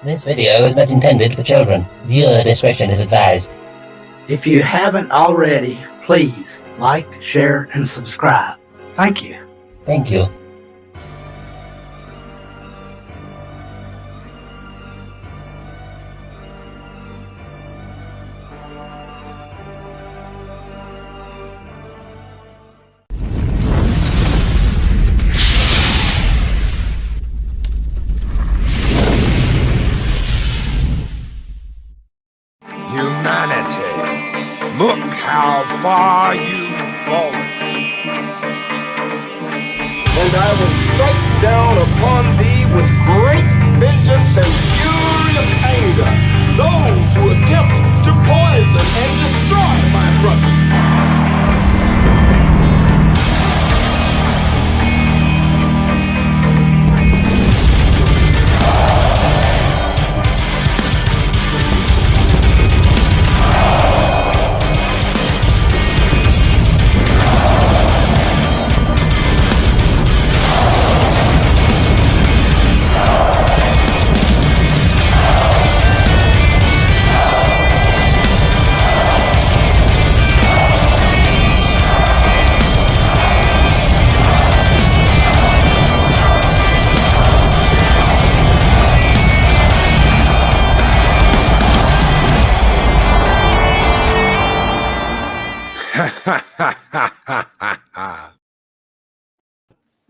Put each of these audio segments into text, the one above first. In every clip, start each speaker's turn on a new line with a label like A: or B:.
A: This video is not intended for children. Viewer discretion is advised.
B: If you haven't already, please like, share, and subscribe. Thank you.
A: Thank you.
C: Humanity, look how far you've fallen.
D: And I will strike down upon thee with great vengeance and fury of anger those who attempt to poison and destroy my brother.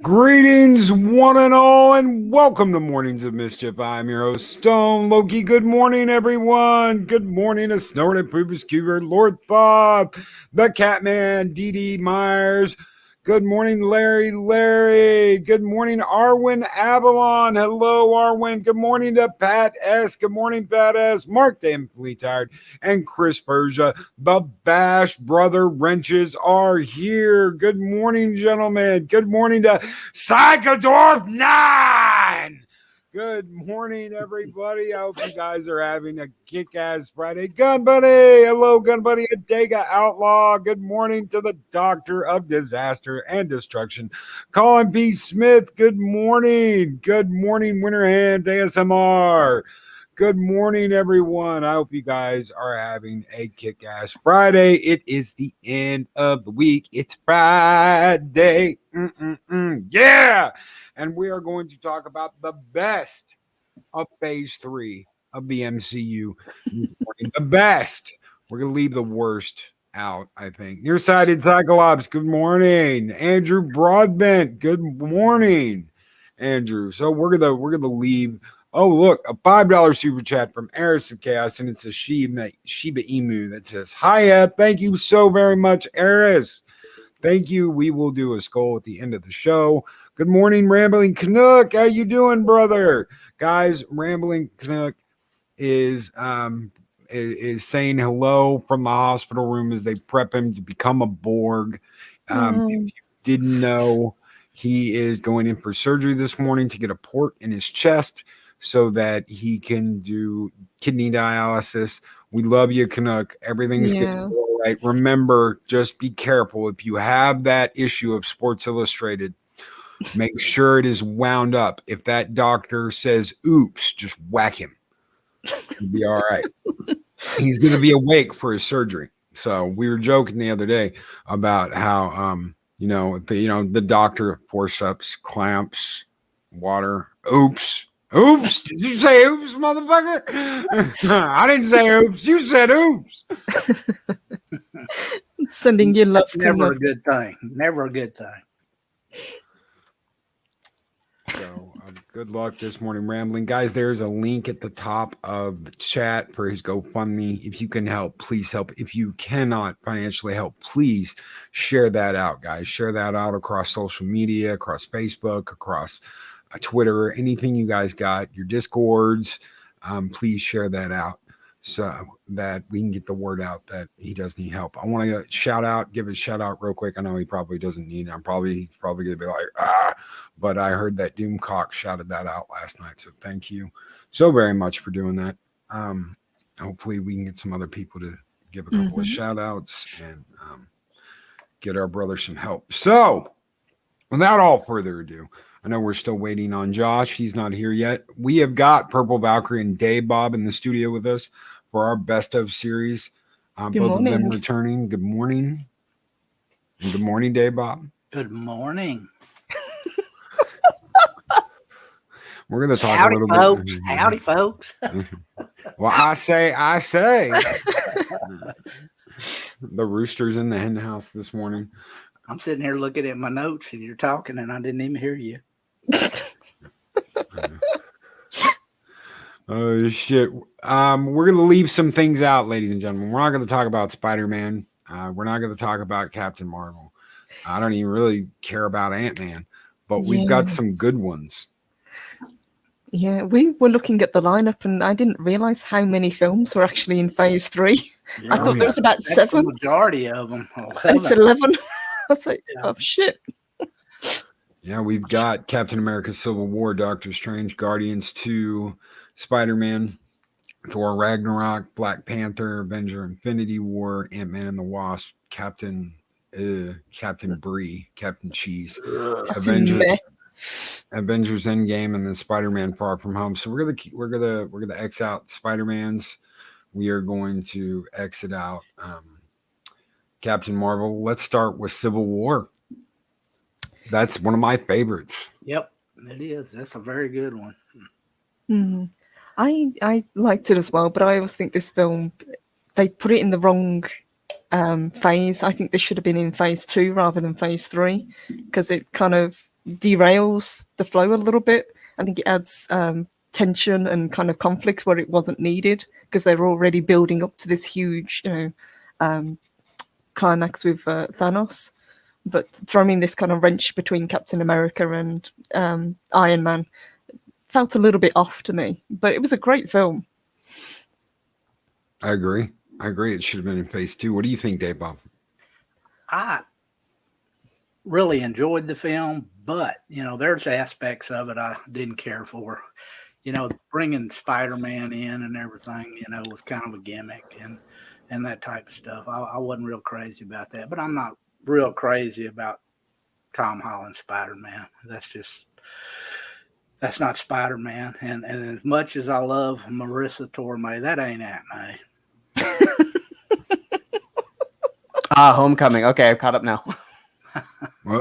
C: Greetings, one and all, and welcome to Mornings of Mischief. I'm your host, Stone Loki. Good morning, everyone. Good morning to Snorted Poopers Cuber, Lord Bob, the Catman, Dee Myers. Good morning, Larry. Good morning, Arwen Avalon. Hello, Arwen. Good morning to Pat S. Good morning, Pat S. Mark Damnfully Tired and Chris Persia. The Bash Brother Wrenches are here. Good morning, gentlemen. Good morning to Psychodorf 9. Good morning, everybody. I hope you guys are having a kick-ass Friday. Gun Buddy. Hello, Gun Buddy. Adega Outlaw. Good morning to the Doctor of Disaster and Destruction, Colin P. Smith. Good morning. Good morning, Winter Hands ASMR. Good morning, everyone. I hope you guys are having a kick-ass Friday. It is the end of the week. It's Friday. Yeah. And we are going to talk about the best of phase 3 of the MCU this morning. The best. We're going to leave the worst out, I think. Nearsighted Cyclops, good morning. Andrew Broadbent, good morning, Andrew. So we're gonna leave. Oh, look, a $5 super chat from Eris of Chaos, and it's a Shiba Emu that says, Hiya, thank you so very much, Eris. Thank you. We will do a skull at the end of the show. Good morning, Rambling Canuck. How you doing, brother? Guys, Rambling Canuck is saying hello from the hospital room as they prep him to become a Borg. If you didn't know, he is going in for surgery this morning to get a port in his chest so that he can do kidney dialysis. We love you, Canuck. Everything's getting all right. Remember, just be careful. If you have that issue of Sports Illustrated, make sure it is wound up. If that doctor says, oops, just whack him. He'll be all right. He's going to be awake for his surgery. So we were joking the other day about how, the doctor forceps, clamps, water. Oops. Oops. Did you say oops, motherfucker? I didn't say oops. You said oops.
E: Sending you love.
B: Never a good thing. Never a good thing.
C: So good luck this morning, Rambling. Guys, there's a link at the top of the chat for his GoFundMe. If you can help, please help. If you cannot financially help, please share that out, guys. Share that out across social media, across Facebook, across Twitter, anything you guys got, your Discords. Please share that out so that we can get the word out that he does need help. I want to give a shout out real quick. I know he probably doesn't need it. I'm probably going to be like, but I heard that Doomcock shouted that out last night. So thank you so very much for doing that. Hopefully we can get some other people to give a couple of shout outs and get our brother some help. So without all further ado, I know we're still waiting on Josh. He's not here yet. We have got Purple Valkyrie and Dave Bob in the studio with us for our best of series. Both
E: morning.
C: of them returning. Good morning. And good morning, Dave Bob.
B: Good morning.
C: We're going to talk
B: Howdy,
C: a little
B: folks.
C: bit.
B: Howdy, folks.
C: Well, I say. The rooster's in the hen house this morning.
B: I'm sitting here looking at my notes and you're talking and I didn't even hear you.
C: Oh, shit. We're going to leave some things out, ladies and gentlemen. We're not going to talk about Spider-Man. We're not going to talk about Captain Marvel. I don't even really care about Ant-Man, but we've got some good ones.
E: Yeah, we were looking at the lineup and I didn't realize how many films were actually in phase 3.
B: Yeah,
E: I thought there was about
B: that's
E: 7.
B: The majority of them.
E: And it's 11. I was like, oh, shit.
C: Yeah, we've got Captain America Civil War, Doctor Strange, Guardians 2, Spider-Man, Thor Ragnarok, Black Panther, Avenger Infinity War, Ant-Man and the Wasp, Captain Brie, Captain Cheese, Avengers Endgame, and then Spider-Man Far From Home. So we're gonna X out Spider-Man's. We are going to exit out Captain Marvel. Let's start with Civil War. That's one of my favorites.
B: Yep, it is. That's a very good one.
E: I liked it as well, but I always think this film, they put it in the wrong phase. I think this should have been in phase 2 rather than phase 3 because it kind of derails the flow a little bit. I think it adds tension and kind of conflict where it wasn't needed because they were already building up to this huge, climax with Thanos. But throwing this kind of wrench between Captain America and Iron Man felt a little bit off to me. But it was a great film.
C: I agree. It should have been in phase 2. What do you think, Dave Bob?
B: I really enjoyed the film, but there's aspects of it I didn't care for. Bringing Spider-Man in and everything, was kind of a gimmick and that type of stuff. I wasn't real crazy about that, but I'm not real crazy about Tom Holland's Spider-Man. That's not Spider-Man. And as much as I love Marissa Tomei, that ain't Aunt May.
F: Homecoming. Okay, I've caught up now.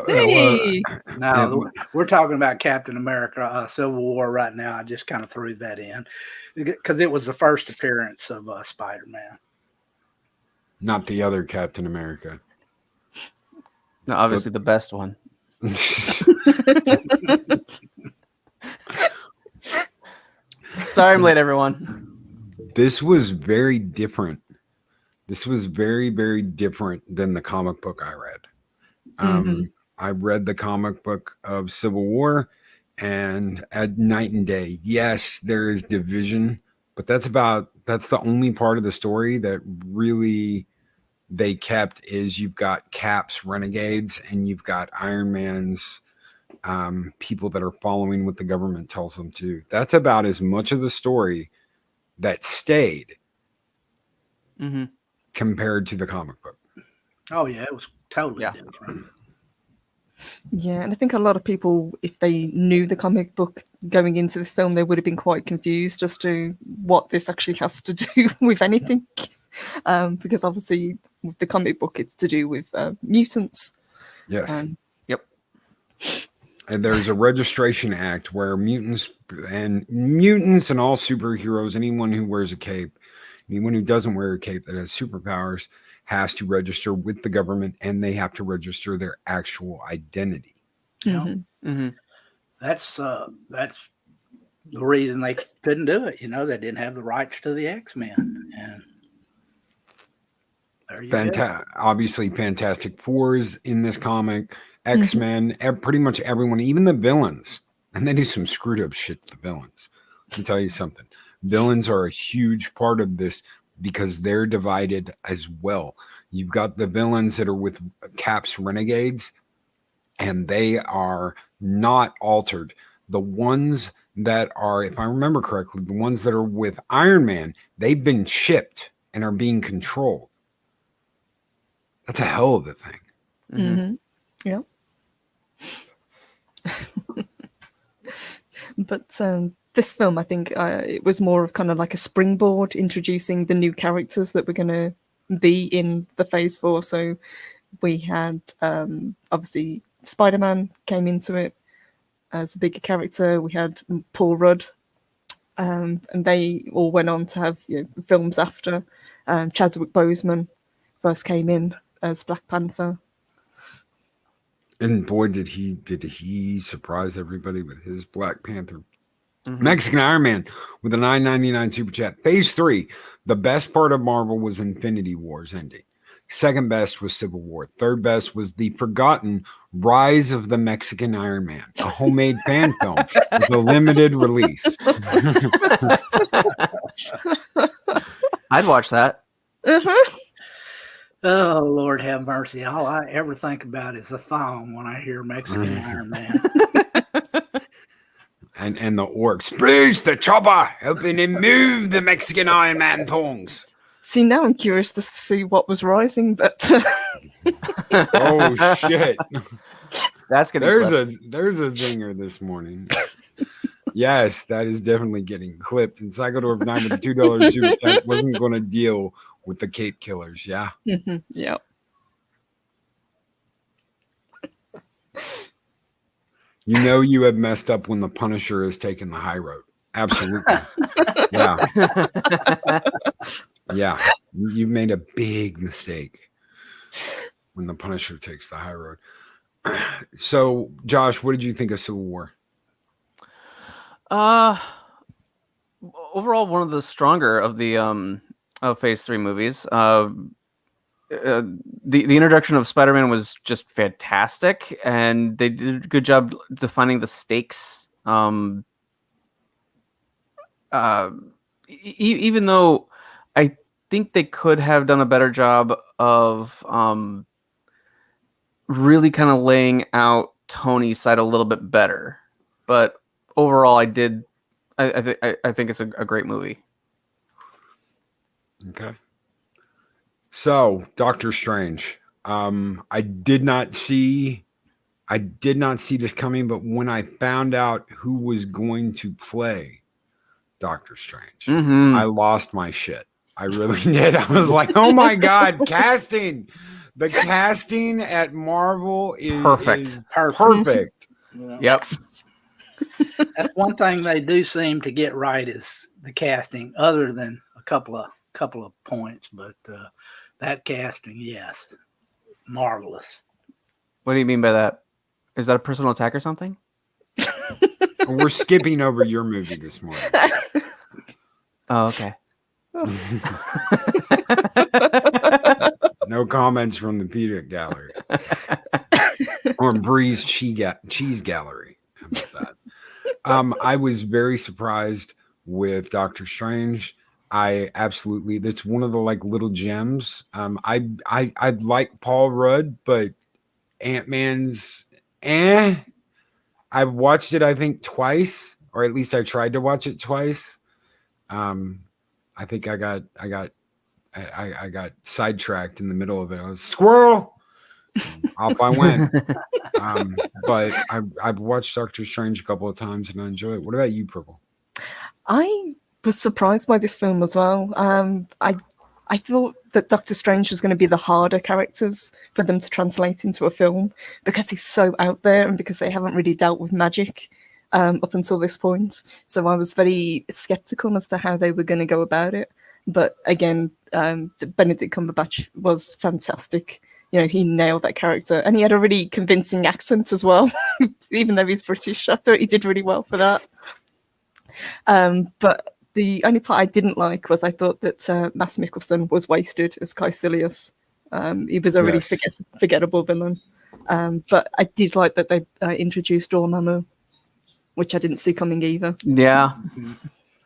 E: Hey!
B: No, we're talking about Captain America Civil War right now. I just kind of threw that in because it was the first appearance of Spider-Man.
C: Not the other Captain America.
F: No, obviously the best one. Sorry I'm late, everyone.
C: This was very different. This was very, very different than the comic book I read. I read the comic book of Civil War and at night and day. Yes, there is division, but that's the only part of the story that really they kept is you've got Cap's renegades and you've got Iron Man's people that are following what the government tells them to. That's about as much of the story that stayed compared to the comic book.
B: Oh yeah, it was totally different.
E: Yeah, and I think a lot of people, if they knew the comic book going into this film, they would have been quite confused as to what this actually has to do with anything. Because obviously with the comic book, it's to do with mutants.
C: Yes.
F: Yep.
C: And there's a registration act where mutants and all superheroes, anyone who wears a cape, anyone who doesn't wear a cape that has superpowers has to register with the government and they have to register their actual identity.
B: That's the reason they couldn't do it. They didn't have the rights to the X-Men. And there you go.
C: Obviously, Fantastic Four is in this comic. X-Men, pretty much everyone, even the villains. And they do some screwed up shit to the villains. Let me tell you something. Villains are a huge part of this because they're divided as well. You've got the villains that are with Cap's renegades, and they are not altered. The ones that are, if I remember correctly, the ones that are with Iron Man, they've been chipped and are being controlled. That's a hell of a thing.
E: Yep. But this film, I think, it was more of kind of like a springboard, introducing the new characters that were going to be in the Phase 4. So we had, obviously, Spider-Man came into it as a bigger character. We had Paul Rudd, and they all went on to have films after. Chadwick Boseman first came in as Black Panther.
C: And boy, did he surprise everybody with his Black Panther. Mexican Iron Man with a $9.99 super chat. Phase 3, the best part of Marvel was Infinity War's ending. Second best was Civil War. Third best was the forgotten Rise of the Mexican Iron Man, a homemade fan film with a limited release.
F: I'd watch that.
B: Oh, Lord have mercy. All I ever think about is a thong when I hear Mexican Iron Man.
C: And the orcs. Bruce the chopper helping him move the Mexican Iron Man thongs.
E: See, now I'm curious to see what was rising, but
C: Oh shit.
F: That's gonna.
C: There's a zinger this morning. Yes, that is definitely getting clipped. And Psychodorf 9 with a $2 super chat wasn't going to deal with the Cape Killers. Yeah.
E: Yeah.
C: You know you have messed up when the Punisher has taken the high road. Absolutely. Yeah. Yeah. You made a big mistake when the Punisher takes the high road. So, Josh, what did you think of Civil War?
F: Overall, one of the stronger of the of Phase 3 movies. The introduction of Spider-Man was just fantastic, and they did a good job defining the stakes. Even though I think they could have done a better job of really kind of laying out Tony's side a little bit better, but overall, I think it's a great movie.
C: Okay. So, Doctor Strange. I did not see this coming, but when I found out who was going to play Doctor Strange, I lost my shit. I really did. I was like, "Oh my god, casting! The casting at Marvel is perfect."
F: Yep.
B: That's one thing they do seem to get right is the casting, other than a couple of points, but that casting, yes, marvelous.
F: What do you mean by that? Is that a personal attack or something?
C: We're skipping over your movie this morning.
F: Oh, okay.
C: No comments from the Peanut Gallery or Breeze Cheese Gallery. How about that? I was very surprised with Doctor Strange. That's one of the little gems. I like Paul Rudd, but Ant-Man's I've watched it I think twice, or at least I tried to watch it twice. I think I got sidetracked in the middle of it. I was squirrel. Off I went. But I've watched Doctor Strange a couple of times and I enjoy it. What about you, Purple?
E: I was surprised by this film as well. I thought that Doctor Strange was going to be the harder characters for them to translate into a film because he's so out there and because they haven't really dealt with magic up until this point. So I was very skeptical as to how they were going to go about it. But again, Benedict Cumberbatch was fantastic. You know, he nailed that character, and he had a really convincing accent as well. Even though he's British, I thought he did really well for that. But the only part I didn't like was I thought that Mads Mikkelsen was wasted as Caecilius. He was a really forgettable villain. But I did like that they introduced Dormammu, which I didn't see coming either.
F: Yeah.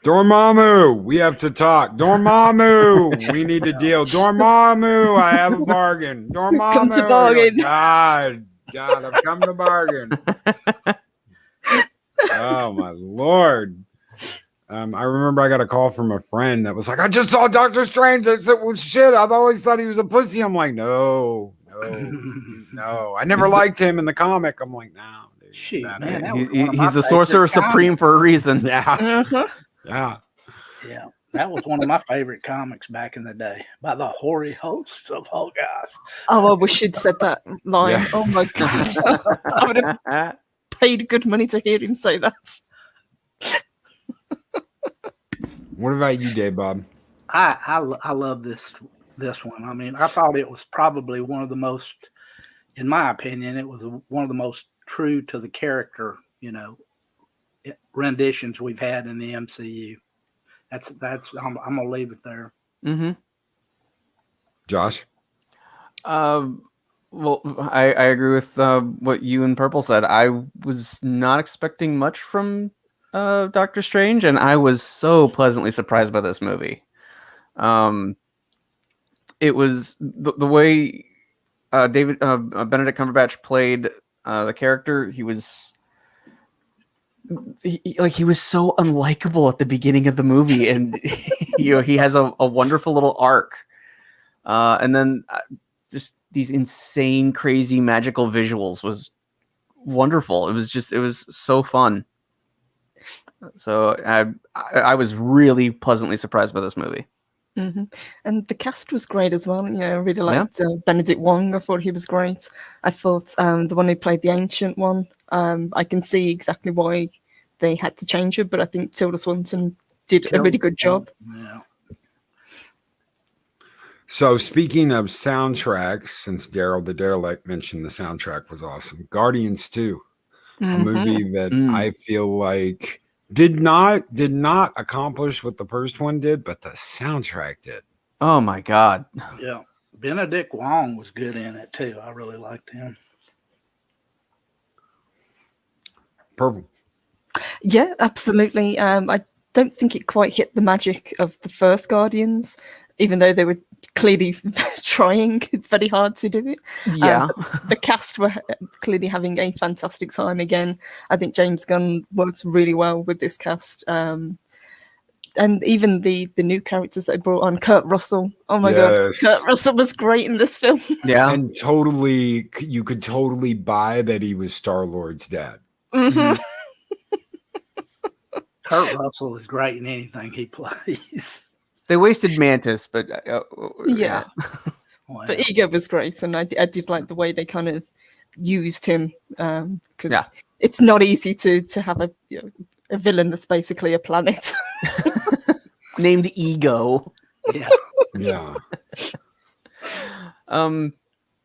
C: Dormammu, we have to talk. Dormammu, we need to deal. Dormammu, I have a bargain. Dormammu,
E: Come to bargain.
C: God, I've come to bargain. Oh my Lord. I remember I got a call from a friend that was like, I just saw Doctor Strange. I said, well, shit, I've always thought he was a pussy. I'm like, no. I never liked him in the comic. I'm like, no, dude.
B: Shoot,
C: That
B: man,
C: is.
B: that was one of my
F: He's the
B: favorite
F: Sorcerer Supreme
B: comics.
F: for a reason.
C: Yeah,
E: Uh-huh.
C: yeah.
B: Yeah, that was one of my favorite comics back in the day by the hoary hosts of Hoggoth.
E: Oh, I wish you'd said that line.
C: Yeah.
E: Oh my god. I would have paid good money to hear him say that.
C: What about you, Dave Bob?
B: I love this one. I mean, I thought it was probably one of the most, in my opinion, it was one of the most true to the character, renditions we've had in the MCU. That's I'm gonna leave it there.
F: Mm-hmm.
C: Josh?
F: Well, I agree with what you and Purple said. I was not expecting much from Doctor Strange, and I was so pleasantly surprised by this movie. It was the way Benedict Cumberbatch played the character. He was so unlikable at the beginning of the movie, and he has a wonderful little arc, and then just these insane, crazy, magical visuals was wonderful. It was so fun. So I was really pleasantly surprised by this movie.
E: Mm-hmm. And the cast was great as well. I really liked Benedict Wong. I thought he was great. I thought the one who played the ancient one, I can see exactly why they had to change it, but I think Tilda Swinton did a really good job.
B: Yeah.
C: So speaking of soundtracks, since Daryl the Derelict mentioned the soundtrack was awesome, Guardians 2, a movie that I feel like did not accomplish what the first one did, but the soundtrack did.
F: Oh my god.
B: Yeah. Benedict Wong was good in it too. I really liked him.
C: Purple.
E: Yeah, absolutely. I don't think it quite hit the magic of the first Guardians, even though they were clearly trying very hard to do it.
F: Yeah.
E: The cast were clearly having a fantastic time again. I think James Gunn works really well with this cast. And even the new characters that they brought on, Kurt Russell. Oh my god, Kurt Russell was great in this film.
F: Yeah.
C: And you could totally buy that he was Star-Lord's dad.
E: Mm-hmm.
B: Kurt Russell is great in anything he plays.
F: They wasted Mantis, but
E: yeah.
B: Wow.
E: But Ego was great, and I did like the way they kind of used him, because it's not easy to have a villain that's basically a planet
F: named Ego.
B: Yeah.
C: Yeah.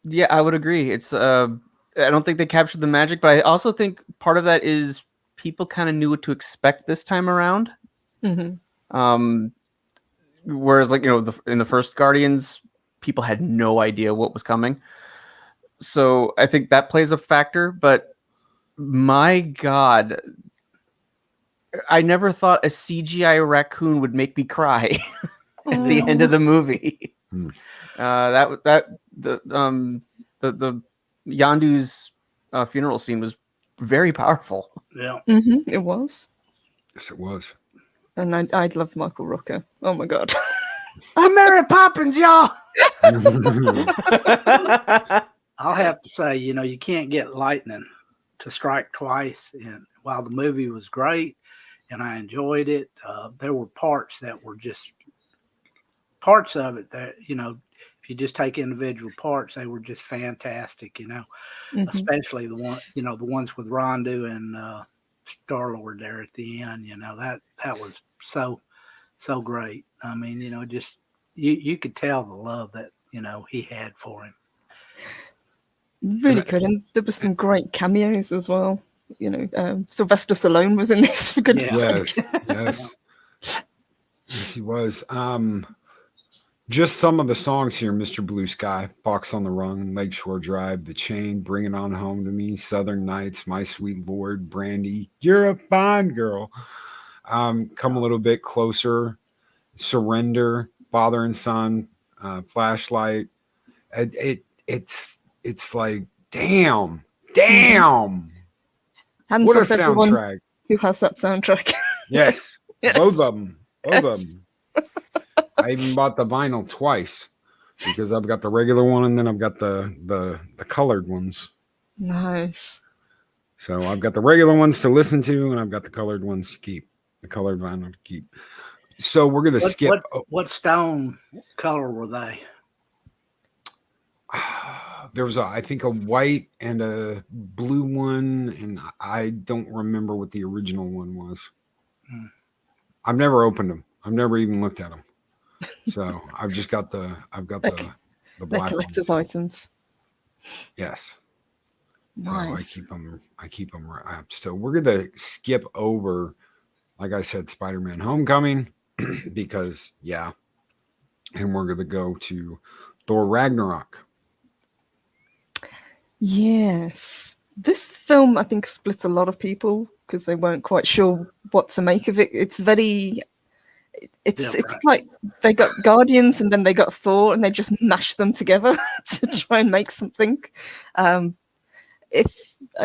F: Yeah, I would agree. It's I don't think they captured the magic, but I also think part of that is people kind of knew what to expect this time around.
E: Mm-hmm.
F: Whereas, like, in the first Guardians, people had no idea what was coming. So I think that plays a factor. But my God, I never thought a CGI raccoon would make me cry at the end of the movie. The Yondu's funeral scene was very powerful.
B: Yeah.
E: Mm-hmm. It was.
C: Yes, it was.
E: And I'd love Michael Rooker. Oh my god.
F: I'm Mary Poppins, y'all.
B: I'll have to say, you can't get lightning to strike twice. And while the movie was great and I enjoyed it, there were parts that were just parts of it that, if you just take individual parts, they were just fantastic,
E: Mm-hmm.
B: especially the one, the ones with Rondu and Star-Lord there at the end, that was so great. I mean, just you could tell the love that he had for him.
E: Really good, and there was some great cameos as well. Sylvester Stallone was in this, for goodness sake.
C: Yes, he was. Just some of the songs here: Mr. Blue Sky, Fox on the Run, Lakeshore Drive, The Chain, Bring It On Home to Me, Southern Nights, My Sweet Lord, Brandy, You're a Fine Girl, Come a Little Bit Closer, Surrender, Father and Son, Flashlight. It's like, damn.
E: Hands
C: What a
E: off everyone
C: soundtrack.
E: who has that soundtrack.
C: Yes,
E: Yes.
C: both of them.
E: Yes.
C: I even bought the vinyl twice because I've got the regular one and then I've got the colored ones.
E: Nice.
C: So I've got the regular ones to listen to, and I've got the colored ones to keep. The colored vinyl to keep. So we're gonna skip.
B: What stone color were they?
C: There was I think a white and a blue one, and I don't remember what the original one was. I've never opened them. I've never even looked at them. So I've just got the the black
E: collector's
C: ones.
E: items.
C: Yes.
E: Nice.
C: So I keep them wrapped. So we're gonna skip over, like I said, Spider-Man: Homecoming, because and we're gonna go to Thor: Ragnarok.
E: Yes. This film, I think, splits a lot of people because they weren't quite sure what to make of it. It's very... It's like they got Guardians and then they got Thor and they just mashed them together to try and make something. I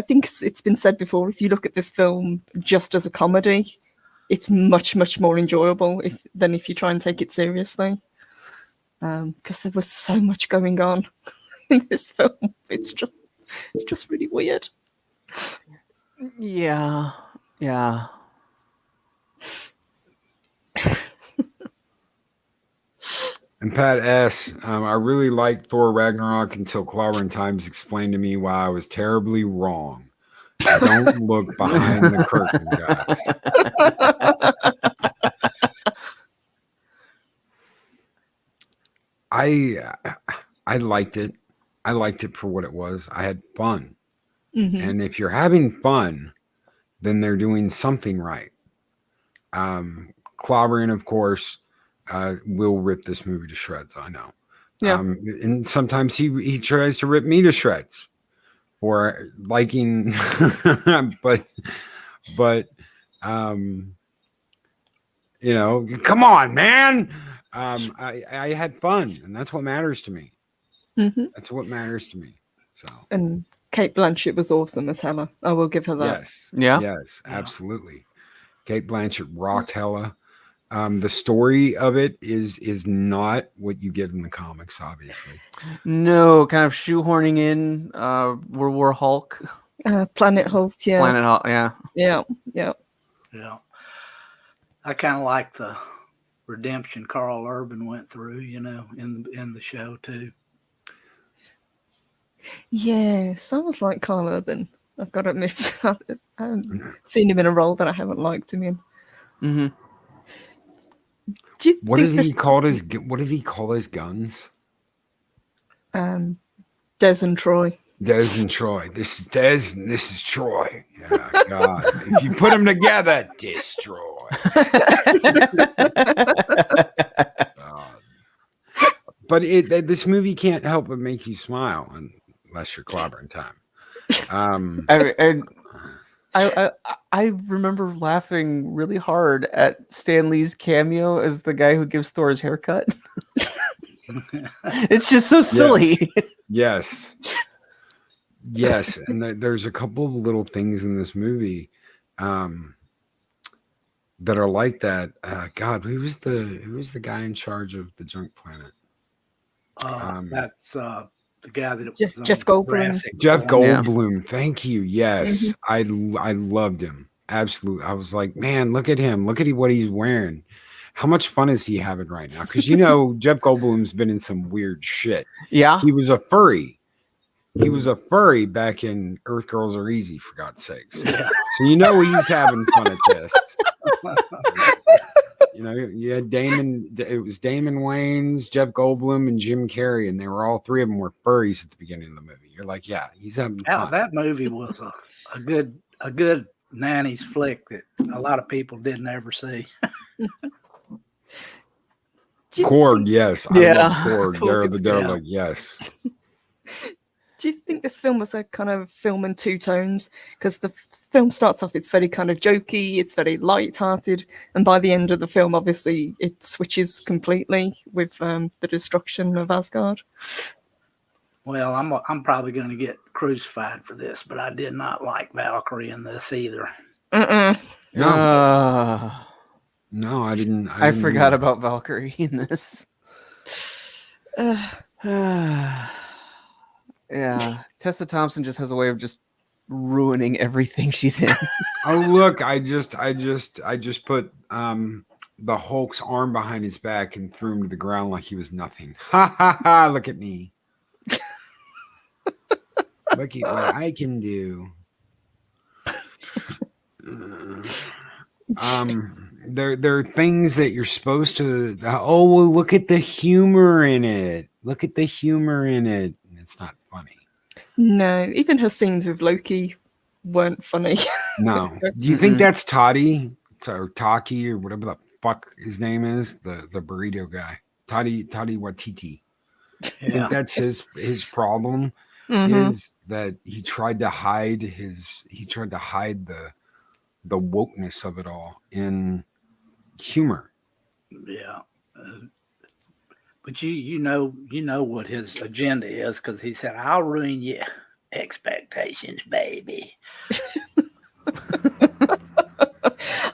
E: think it's been said before, if you look at this film just as a comedy, it's much, much more enjoyable than if you try and take it seriously. Because there was so much going on in this film. It's just really weird.
F: Yeah.
C: And Pat S., I really liked Thor Ragnarok until Clobbering Times explained to me why I was terribly wrong. Don't look behind the curtain, guys. I liked it. I liked it for what it was. I had fun.
E: Mm-hmm.
C: And if you're having fun, then they're doing something right. Clobbering, of course, will rip this movie to shreds. I know.
E: Yeah.
C: And sometimes he tries to rip me to shreds for liking, but come on, man. I had fun, and that's what matters to me.
E: Mm-hmm.
C: That's what matters to me. So.
E: And Kate Blanchett was awesome as Hela. I will give her that.
C: Yes.
F: Yeah.
C: Yes, absolutely. Kate Blanchett rocked Hela. The story of it is not what you get in the comics, obviously.
F: No, kind of shoehorning in World War Hulk.
E: Planet Hulk, yeah.
F: Planet Hulk, yeah.
E: Yeah.
B: Yeah. I kind of like the redemption Carl Urban went through, in the show too.
E: Yes, I was like Carl Urban. I've got to admit, I haven't seen him in a role that I haven't liked him in.
F: Mm-hmm.
C: What did he call his guns?
E: Des and Troy.
C: Des and Troy. This is Des and this is Troy. Yeah, God. If you put them together, destroy. But this movie can't help but make you smile unless you're Clobbering Time.
F: I remember laughing really hard at Stan Lee's cameo as the guy who gives Thor his haircut. It's just so silly.
C: Yes. And there's a couple of little things in this movie that are like that. God, who was the guy in charge of the junk planet?
B: That's the guy that
E: Jeff Goldblum.
C: Jeff Goldblum. Yeah. Thank you. Yes.
E: Mm-hmm.
C: I loved him. Absolutely. I was like, man, look at him. Look at what he's wearing. How much fun is he having right now? Because Jeff Goldblum's been in some weird shit.
F: Yeah.
C: He was a furry. He was a furry back in Earth Girls Are Easy, for God's sakes.
B: Yeah.
C: So he's having fun at this. You had it was Damon Wayans, Jeff Goldblum, and Jim Carrey, and they were all three of them were furries at the beginning of the movie. You're like, yeah, he's having fun.
B: That movie was a good nanny's flick that a lot of people didn't ever see.
C: Korg, yes.
F: Yeah.
C: I love Korg. They're like, yes.
E: Do you think this film was a kind of film in two tones? Because the film starts off, it's very kind of jokey, it's very light-hearted, and by the end of the film, obviously, it switches completely with the destruction of Asgard.
B: Well, I'm probably going to get crucified for this, but I did not like Valkyrie in this either.
E: Mm-mm.
C: No, I didn't.
F: I forgot about Valkyrie in this. Yeah, Tessa Thompson just has a way of just ruining everything she's in.
C: Oh look, I just put the Hulk's arm behind his back and threw him to the ground like he was nothing. Ha ha ha! Look at me. Look at what I can do. There are things that you're supposed to. Oh, well, look at the humor in it. Look at the humor in it. It's not funny.
E: No, even her scenes with Loki weren't funny.
C: No. Do you think that's Toddy or Taki or whatever the fuck his name is? The burrito guy. Toddy Watiti. I think that's his problem. Is that he tried to hide the wokeness of it all in humor.
B: Yeah. But you know what his agenda is, because he said, "I'll ruin your expectations, baby."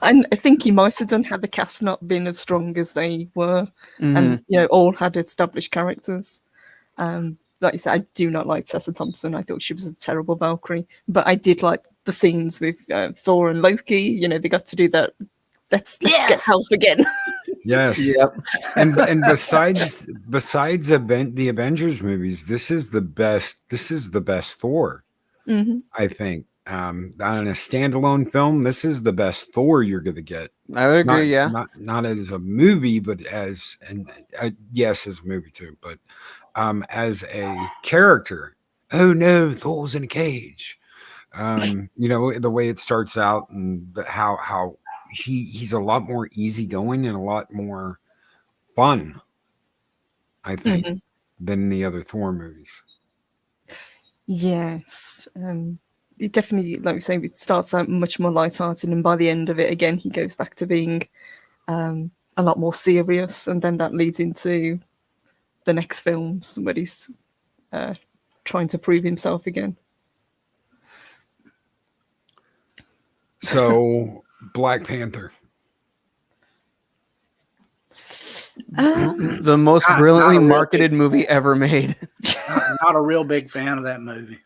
E: And I think he might have done had the cast not been as strong as they were, and all had established characters. Like you said, I do not like Tessa Thompson. I thought she was a terrible Valkyrie, but I did like the scenes with Thor and Loki. You know, they got to do that. Let's get help again.
C: Yes.
F: Yep.
C: And besides the Avengers movies, this is the best Thor. I think. On a standalone film, this is the best Thor you're gonna get.
F: I would agree.
C: Not as a movie, but as yes, as a movie too, but as a character. Oh no, Thor's in a cage. You know, the way it starts out and how he's a lot more easygoing and a lot more fun, I think, than the other Thor movies.
E: Yes. It definitely, like we say, it starts out much more lighthearted, and by the end of it, again, he goes back to being a lot more serious, and then that leads into the next films where he's trying to prove himself again.
C: So, Black Panther.
F: The most brilliantly marketed movie ever made.
B: Not a real big fan of that movie.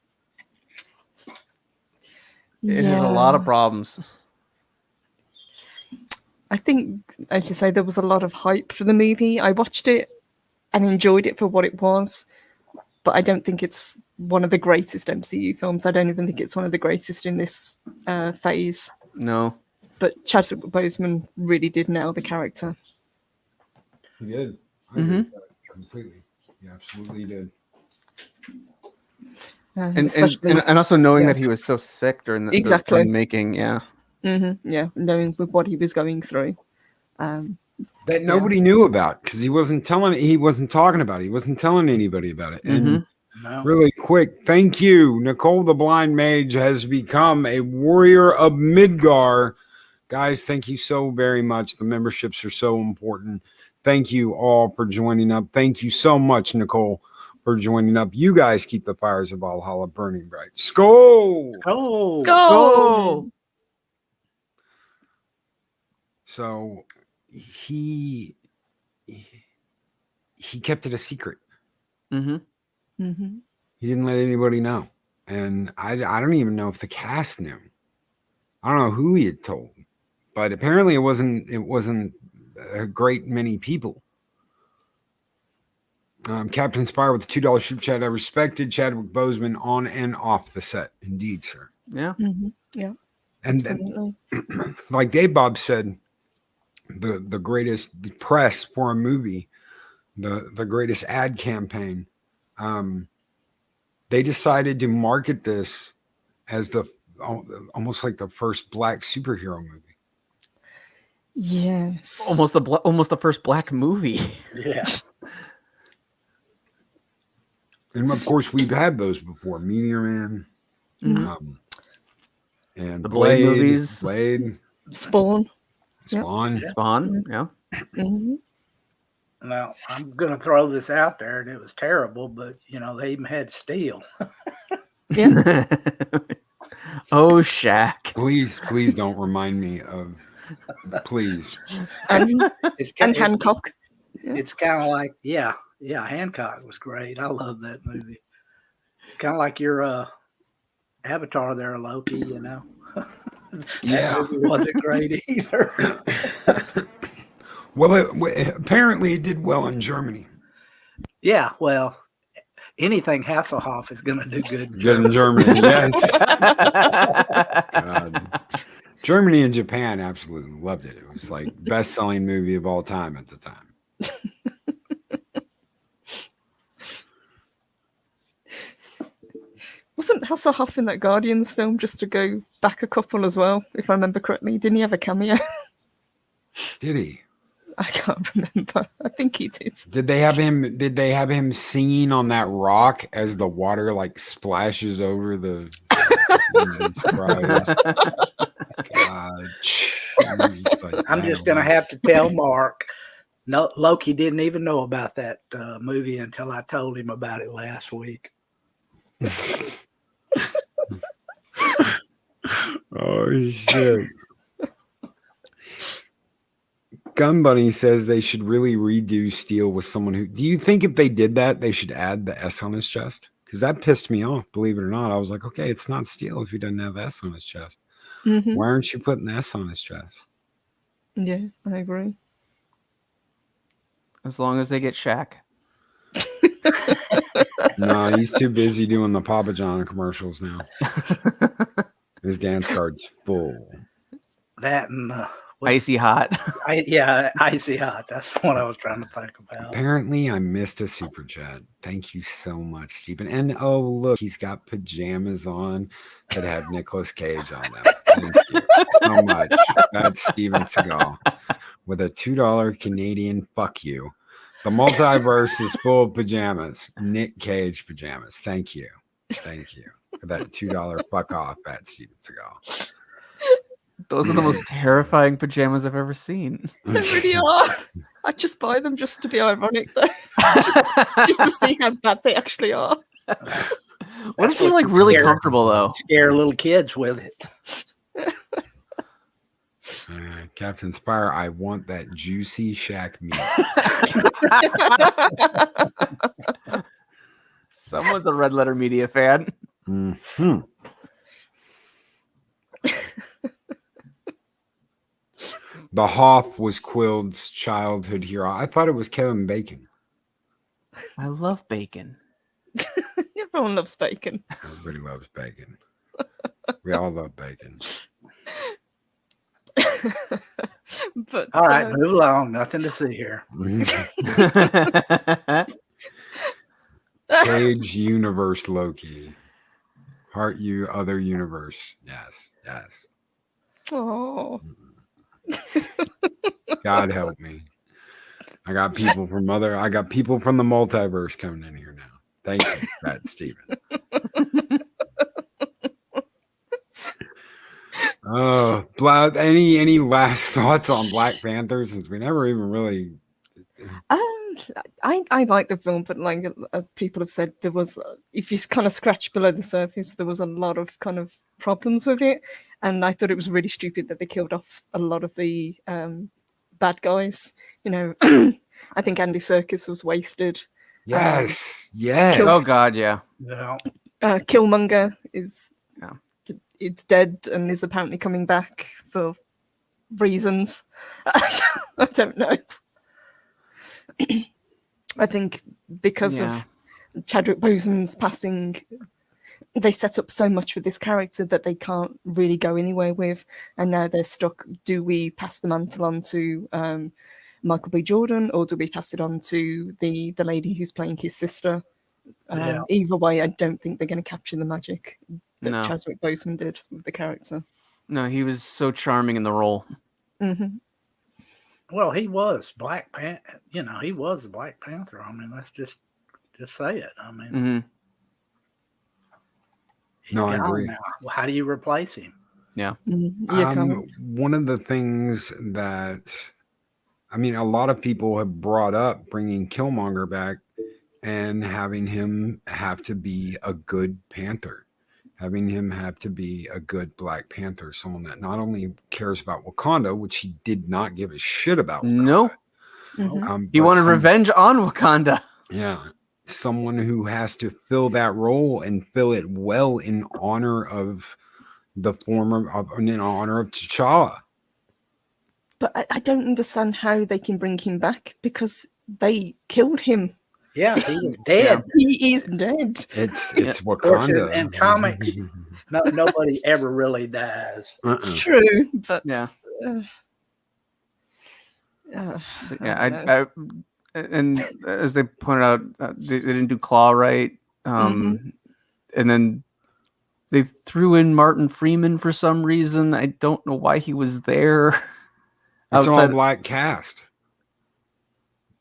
F: It has a lot of problems.
E: I think, as you say, there was a lot of hype for the movie. I watched it and enjoyed it for what it was, but I don't think it's one of the greatest MCU films. I don't even think it's one of the greatest in this phase.
F: No.
E: But Chadwick Boseman really did nail the character.
C: He did. I agree with that completely. He absolutely did.
E: And
C: also knowing
E: that
C: he was so sick during
E: the Exactly.
C: filmmaking,
E: knowing with what he was going through.
C: That nobody knew about because he wasn't talking about it. He wasn't telling anybody about it. And really quick, thank you. Nicole the Blind Mage has become a warrior of Midgar. Guys, thank you so very much. The memberships are so important. Thank you all for joining up. Thank you so much, Nicole, for joining up. You guys keep the fires of Valhalla burning bright. Skål!
B: Skål!
E: Skål!
C: So he kept it a secret. He didn't let anybody know. And I don't even know if the cast knew. I don't know who he had told. But apparently it wasn't a great many people. Captain Spire with the $2 super chat. I respected Chadwick Boseman on and off the set. Indeed, sir.
F: Yeah.
E: Yeah.
C: And then, like Dave Bob said, the greatest press for a movie, the greatest ad campaign, they decided to market this as almost like the first black superhero movie.
E: Yes.
F: Almost the first black movie.
B: Yeah.
C: And of course, we've had those before. Meteor Man, and
F: the Blade movies,
C: Blade,
E: Spawn,
F: Spawn. Yeah.
B: Now I'm gonna throw this out there, and it was terrible, but they even had Steel.
E: Yeah.
F: Oh, Shaq.
C: Please don't remind me of. Please.
E: And Hancock.
B: It's kind of like, Hancock was great. I love that movie. Kind of like your Avatar there, Loki, you know.
C: Yeah.
B: That movie wasn't great either.
C: Well, apparently it did well in Germany.
B: Yeah, well, anything Hasselhoff is going to do good.
C: Good in Germany, yes. God. Germany and Japan absolutely loved it. It was like best-selling movie of all time at the time.
E: Wasn't Hasselhoff in that Guardians film, just to go back a couple as well, if I remember correctly? Didn't he have a cameo?
C: Did he?
E: I can't remember. I think he did.
C: Did they have him singing on that rock as the water like splashes over the surprise? God.
B: I'm just going to have to tell Mark, no, Loki didn't even know about that movie until I told him about it last week.
C: Oh shit. Gun Bunny says they should really redo Steel with someone who. Do you think if they did that, they should add the S on his chest? Because that pissed me off, believe it or not. I was like, okay, it's not Steel if he doesn't have S on his chest.
E: Mm-hmm.
C: Why aren't you putting the S on his chest?
E: Yeah, I agree.
F: As long as they get Shaq.
C: No, he's too busy doing the Papa John commercials now. His dance card's full.
B: That and
F: Icy Hot.
B: Icy Hot. That's what I was trying to think about.
C: Apparently, I missed a super chat. Thank you so much, Stephen. And oh, look, he's got pajamas on that have Nicolas Cage on them. Thank you so much. That's Steven Seagal with a $2 Canadian fuck you. The multiverse is full of pajamas. Nick Cage pajamas. Thank you. Thank you for that $2 fuck off at Steven Seagal.
E: Those
F: are the most terrifying pajamas I've ever seen.
E: They really are. I just buy them just to be ironic, though. just to see how bad they actually are.
F: What if they're like really comfortable though?
B: Scare little kids with it.
C: Captain Spire, I want that juicy Shaq meat.
F: Someone's a Red Letter Media fan.
C: Mm-hmm. The Hoff was Quild's childhood hero. I thought it was Kevin Bacon.
F: I love bacon.
E: Everyone loves bacon.
C: Everybody loves bacon. We all love bacon.
E: But
B: all right, move along. Nothing to see here.
C: Cage universe Loki. Heart you other universe. Yes.
E: Oh.
C: God help me. I got people from the multiverse coming in here now. Thank you, Pat Steven. Any last thoughts on Black Panther, since we never even really
E: I like the film, but like people have said, there was, if you kind of scratch below the surface, there was a lot of kind of problems with it, and I thought it was really stupid that they killed off a lot of the bad guys. You know, I think Andy Serkis was wasted.
C: Yes.
F: Oh God, yeah.
E: Killmonger is it's dead and is apparently coming back for reasons. I don't know. I think because of Chadwick Boseman's passing, they set up so much with this character that they can't really go anywhere with, and now they're stuck. Do we pass the mantle on to Michael B. Jordan, or do we pass it on to the lady who's playing his sister? Either way, I don't think they're going to capture the magic that Chadwick Boseman did with the character. No,
F: he was so charming in the role.
E: Mm-hmm.
B: Well, he was Black Panther. You know, he was the Black Panther. I mean, let's just say it. I mean,
C: no, I agree.
B: Now. Well, how do you replace him?
F: Yeah.
C: One of the things that, I mean, a lot of people have brought up bringing Killmonger back and having him have to be a good Panther. Having him have to be a good Black Panther, someone that not only cares about Wakanda, which he did not give a shit about Wakanda.
F: No. He wanted revenge on Wakanda.
C: Yeah. someone who has to fill that role and fill it well in honor of the in honor of T'Challa.
E: But I don't understand how they can bring him back because they killed him.
B: Yeah, he was dead.
E: He is dead.
C: It's
B: Of course,
C: Wakanda.
B: in comics, nobody ever really dies.
E: True, but
F: Yeah.
E: I don't know.
F: Yeah, and as they pointed out, they didn't do Claw right, and then they threw in Martin Freeman for some reason. I don't know why he was there.
C: It's all black cast.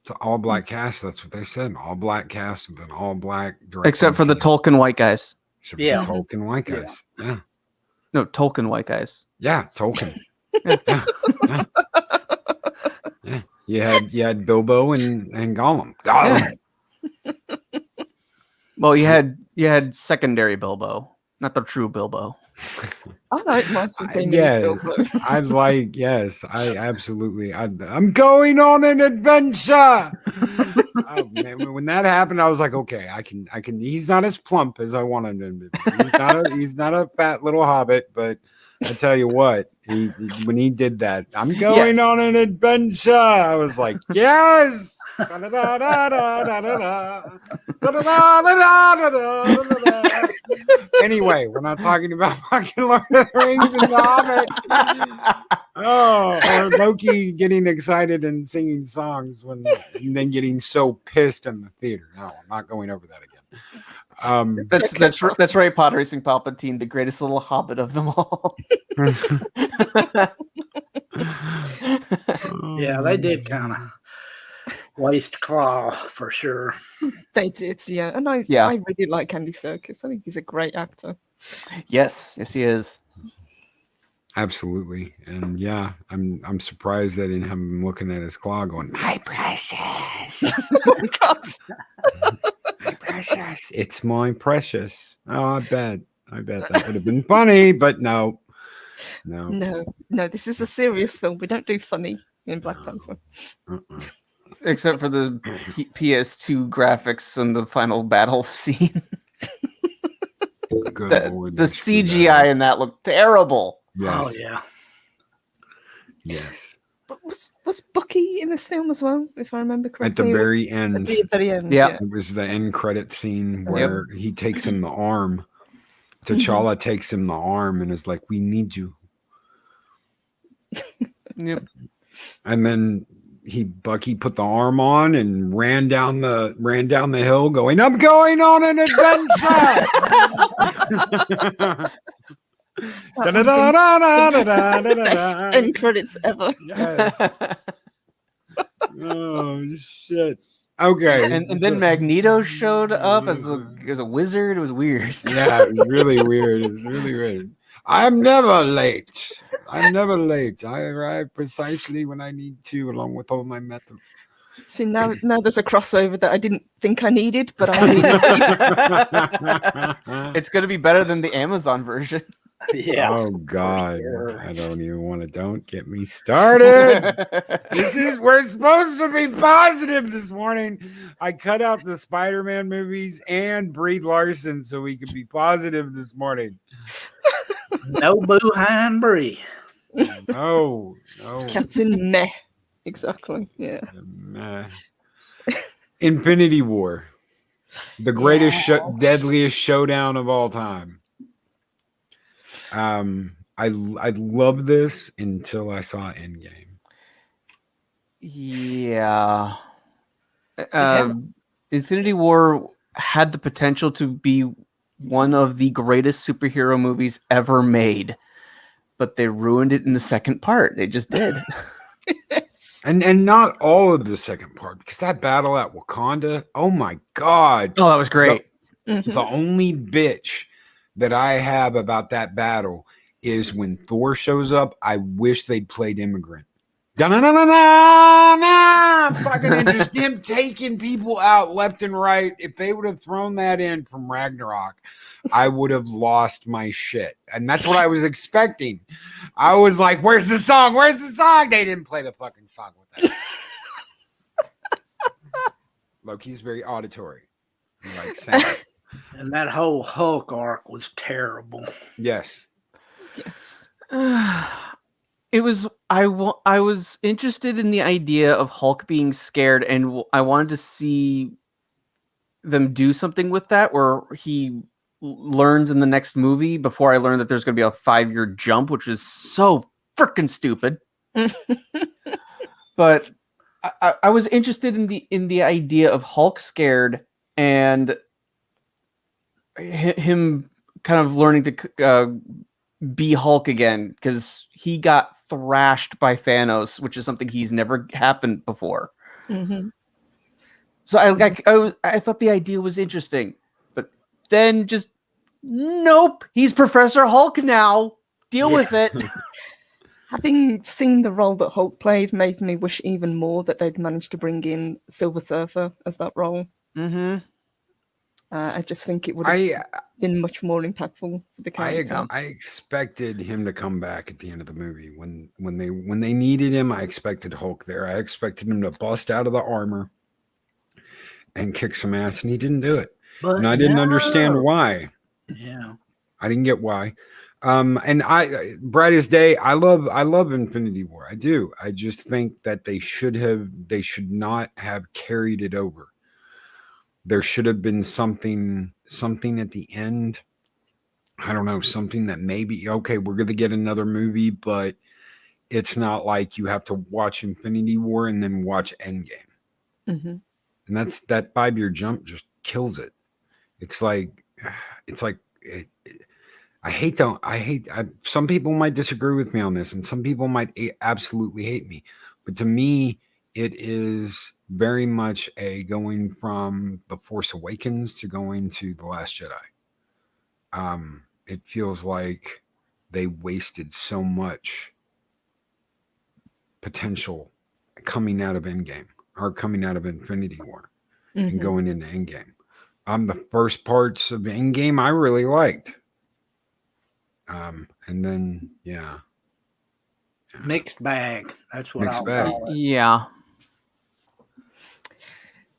C: It's all black cast. That's what they said. All black cast with an all black director.
F: Except for the Tolkien white guys.
B: Yeah.
C: Tolkien white guys. Yeah.
F: No, Tolkien white guys.
C: Yeah, Tolkien. Yeah. You had Bilbo and Gollum.
F: Well, you had secondary Bilbo, not the true Bilbo.
E: I like Martin Freeman
C: Yeah,
E: Bilbo.
C: I absolutely. I'm going on an adventure. Oh, man, when that happened, I was like, okay, I can. He's not as plump as I want him to be. He's not a fat little hobbit, but I tell you what, when he did that, I'm going on an adventure. I was like, yes. Anyway, we're not talking about fucking Lord of the Rings and the Hobbit. Or Loki getting excited and singing songs and then getting so pissed in the theater. No, I'm not going over that again.
F: That's right, Pod Racing Palpatine, the greatest little hobbit of them all.
B: Yeah, they did kind of waste Claw for sure.
E: They did, yeah. And I really like Andy Serkis. I think he's a great actor.
F: Yes, he is.
C: Absolutely. And yeah, I'm surprised they didn't have him looking at his claw going, my precious.
E: Oh my God.
C: My precious. It's my precious. Oh, I bet that would have been funny, but no.
E: This is a serious film. We don't do funny in Black Panther.
F: Except for the PS2 graphics and the final battle scene.
C: Good Lord,
F: the CGI in that looked terrible.
C: Yes.
B: Oh yeah.
C: Yes.
E: But was Bucky in this film as well, if I remember correctly?
C: At the very end.
E: At the very end,
F: yeah.
C: It was the end credit scene where he takes him the arm. T'Challa takes him the arm and is like, we need you.
F: Yep.
C: And then Bucky put the arm on and ran down the hill going, I'm going on an adventure.
E: Best end credits ever.
C: Yes. Oh shit. Okay.
F: And then Magneto showed up as a wizard. It was weird.
C: Yeah, it was really weird. It was really weird. I'm never late. I arrive precisely when I need to, along with all my metal.
E: See, now there's a crossover that I didn't think I needed, but I need.
F: It's going to be better than the Amazon version.
B: Yeah.
C: Oh God. I don't even want to. Don't get me started. We're supposed to be positive this morning. I cut out the Spider-Man movies and Brie Larson so we could be positive this morning.
B: No boo hind Brie.
C: No.
E: Captain Meh. Exactly. Yeah.
C: Infinity War. The greatest deadliest showdown of all time. I love this until I saw Endgame.
F: Yeah. Infinity War had the potential to be one of the greatest superhero movies ever made, but they ruined it in the second part. They just did.
E: Yes.
C: And not all of the second part, because that battle at Wakanda, oh my God.
F: Oh, that was great.
C: The only bitch that I have about that battle is when Thor shows up, I wish they'd played Immigrant. Fucking and just him taking people out left and right. If they would have thrown that in from Ragnarok, I would have lost my shit. And that's what I was expecting. I was like, where's the song? Where's the song? They didn't play the fucking song with that. Loki's very auditory. Like Sam.
B: And that whole Hulk arc was terrible.
C: Yes.
E: Yes.
F: It was I was interested in the idea of Hulk being scared, and I wanted to see them do something with that, where he learns in the next movie. Before I learned that there's going to be a 5-year jump, which is so freaking stupid. But I was interested in the idea of Hulk scared and him kind of learning to be Hulk again, because he got thrashed by Thanos, which is something he's never happened before.
E: Mm-hmm.
F: So I thought the idea was interesting, but then just nope, he's Professor Hulk now. Deal with it.
E: Having seen the role that Hulk played made me wish even more that they'd managed to bring in Silver Surfer as that role.
F: Mm-hmm.
E: I just think it would have been much more impactful for the character.
C: I expected him to come back at the end of the movie when they needed him. I expected Hulk there. I expected him to bust out of the armor and kick some ass, and he didn't do it.
B: But
C: And I didn't understand why.
B: Yeah.
C: I didn't get why. And Brightest Day, I love Infinity War. I do. I just think that they should not have carried it over. There should have been something at the end. I don't know, something that maybe, okay, we're going to get another movie, but it's not like you have to watch Infinity War and then watch Endgame.
E: Mm-hmm.
C: And that 5-year jump just kills it. Some people might disagree with me on this, and some people might absolutely hate me. But to me, it is very much a going from The Force Awakens to going to The Last Jedi. It feels like they wasted so much potential coming out of Endgame or coming out of Infinity War and going into Endgame. The first parts of Endgame I really liked. And then, yeah.
B: Mixed bag. That's what
C: Mixed
B: I'll
C: bag.
B: call it.
F: Yeah.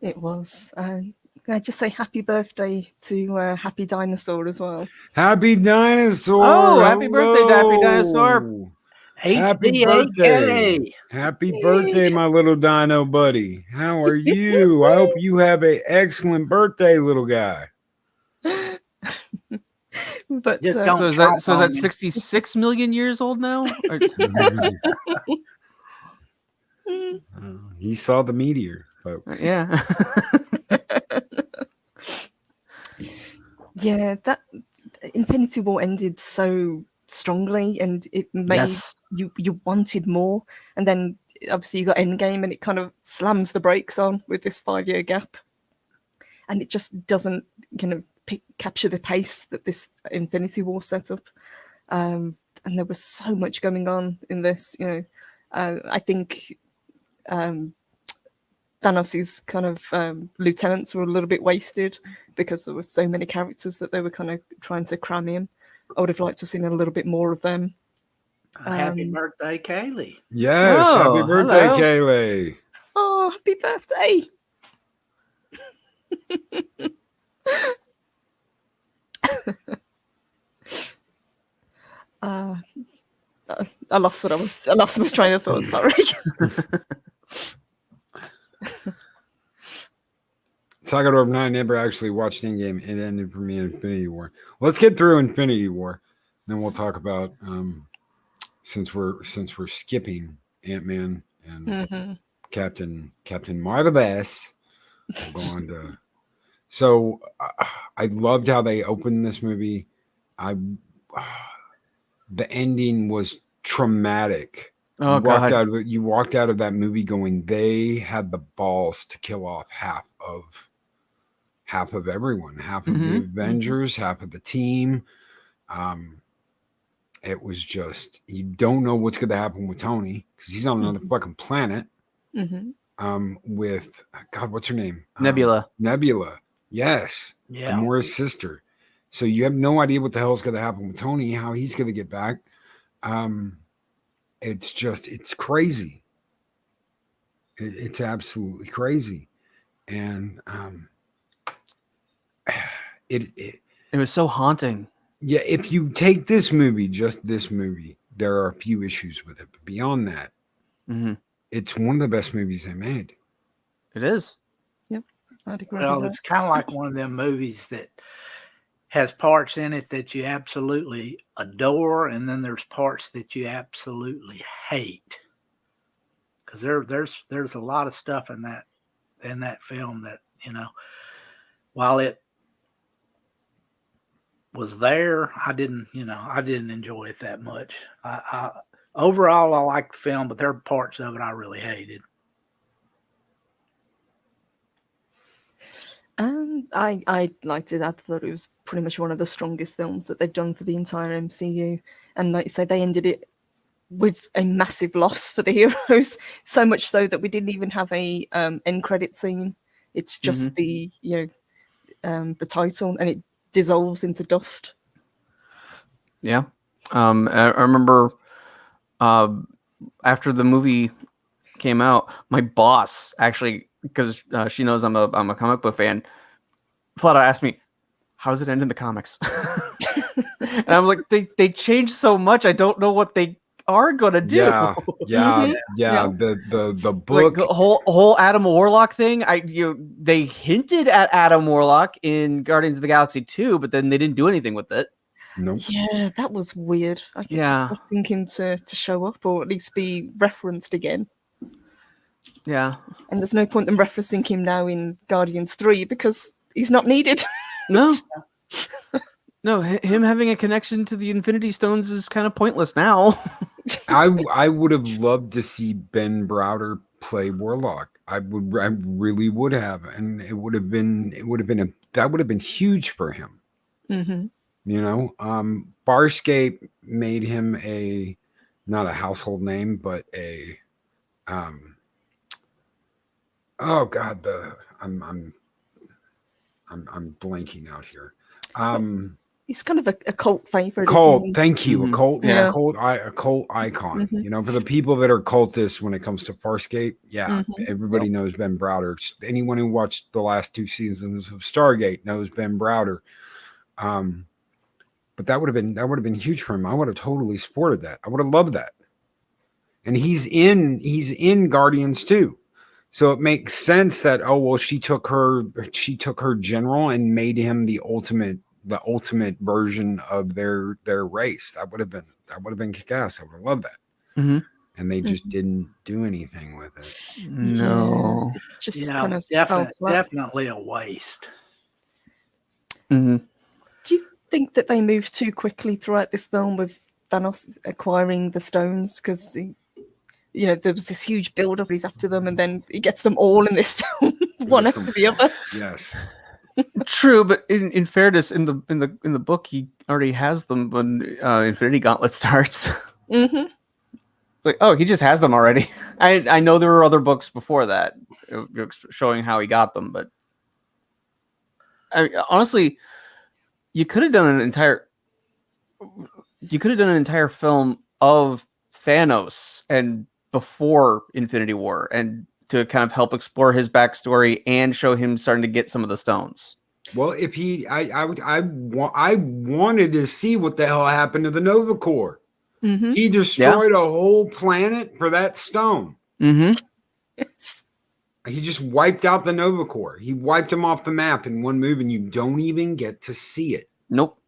E: It was. Can I just say happy birthday to Happy Dinosaur as well?
C: Happy Dinosaur!
F: Oh, happy birthday, Happy Dinosaur!
C: Happy birthday! Happy birthday, my little dino buddy. How are you? I hope you have an excellent birthday, little guy.
E: But
B: Just
F: So is that 66 million years old now?
C: He saw the meteor, folks.
F: Yeah.
E: yeah, that Infinity War ended so strongly, and it made you wanted more. And then obviously you got Endgame, and it kind of slams the brakes on with this 5-year gap, and it just doesn't kind of capture the pace that this Infinity War set up. And there was so much going on in this. I think Thanos' kind of lieutenants were a little bit wasted because there were so many characters that they were kind of trying to cram in. I would have liked to have seen a little bit more of them.
B: Happy birthday, Kaylee.
C: Yes, happy birthday, Kaylee.
E: Oh, happy birthday. I lost my train of thought, sorry.
C: Sagador of 9 never actually watched Endgame. It ended for me in Infinity War. Let's get through Infinity War. Then we'll talk about since we're skipping Ant-Man and Captain Marvelous. We'll go on to so I loved how they opened this movie. The ending was traumatic.
F: Oh,
C: you walked out of that movie going, they had the balls to kill off half of everyone, half of the Avengers, half of the team. It was just, you don't know what's going to happen with Tony because he's on another fucking planet. With God, what's her name?
F: Nebula.
C: Yes.
B: Yeah.
C: Gamora's sister. So you have no idea what the hell is going to happen with Tony, how he's going to get back. It's crazy. It's absolutely crazy. And it
F: It was so haunting.
C: yeah, if you take this movie, just this movie, there are a few issues with it. But beyond that,
F: Hmm.
C: it's one of the best movies they made.
F: It is.
E: Yep, I'd agree
B: Well,
E: with that.
B: it's kind of like one of them movies that has parts in it that you absolutely adore, and then there's parts that you absolutely hate. Because there's a lot of stuff in that film that, while it was there, I didn't enjoy it that much. Overall, I liked the film, but there are parts of it I really hated.
E: I liked it. I thought it was pretty much one of the strongest films that they've done for the entire MCU. And like you say, they ended it with a massive loss for the heroes, so much so that we didn't even have a end credit scene. It's just the the title, and it dissolves into dust.
F: Yeah. I remember after the movie came out, my boss actually, because she knows I'm a comic book fan, flat out asked me, "How does it end in the comics?" And I was like, "They changed so much. I don't know what they are gonna do."
C: Yeah,
E: Mhm.
C: yeah.
E: Yeah.
C: The
F: Like
C: book.
F: the whole Adam Warlock thing. They hinted at Adam Warlock in Guardians of the Galaxy 2, but then they didn't do anything with it.
C: Nope.
E: Yeah, that was weird. I kept
F: Yeah.
E: expecting him to show up or at least be referenced again.
F: Yeah.
E: And there's no point in referencing him now in Guardians 3 because he's not needed.
F: No. No, him having a connection to the Infinity Stones is kind of pointless now.
C: I would have loved to see Ben Browder play Warlock. I really would have, and that would have been huge for him.
E: Mm-hmm.
C: Farscape made him not a household name, but oh god, I'm blanking out here.
E: He's kind of a cult favorite.
C: Cult,
E: Isn't he?
C: thank you.
F: Mhm.
C: A cult,
E: Yeah.
C: a cult icon.
E: Mhm.
C: For the people that are cultists when it comes to Farscape, yeah,
E: Mhm.
C: everybody knows Ben Browder. Anyone who watched the last 2 seasons of Stargate knows Ben Browder. But that would have been huge for him. I would have totally supported that. I would have loved that. And he's in Guardians too. So it makes sense that she took her general and made him the ultimate version of their race. That would have been kick-ass. I would have loved that.
F: Mhm.
C: And they just didn't do anything with it.
F: No.
E: Yeah, it just kind of fell flat.
B: Definitely a waste.
F: Mhm.
E: Do you think that they moved too quickly throughout this film with Thanos acquiring the stones? Because there was this huge build-up. He's after them, and then he gets them all in this film, one
C: Yes.
E: after the other.
C: Yes.
F: True, but in fairness, in the book, he already has them when Infinity Gauntlet starts.
E: Mm-hmm.
F: It's like, oh, he just has them already. I know there were other books before that showing how he got them, but honestly, you could have done an entire film of Thanos and before Infinity War, and to kind of help explore his backstory and show him starting to get some of the stones.
C: Well, if I wanted to see what the hell happened to the Nova Corps.
E: Mm-hmm.
C: He destroyed a whole planet for that stone.
F: Mm-hmm.
E: Yes.
C: He just wiped out the Nova Corps. He wiped them off the map in one move, and you don't even get to see it.
F: Nope.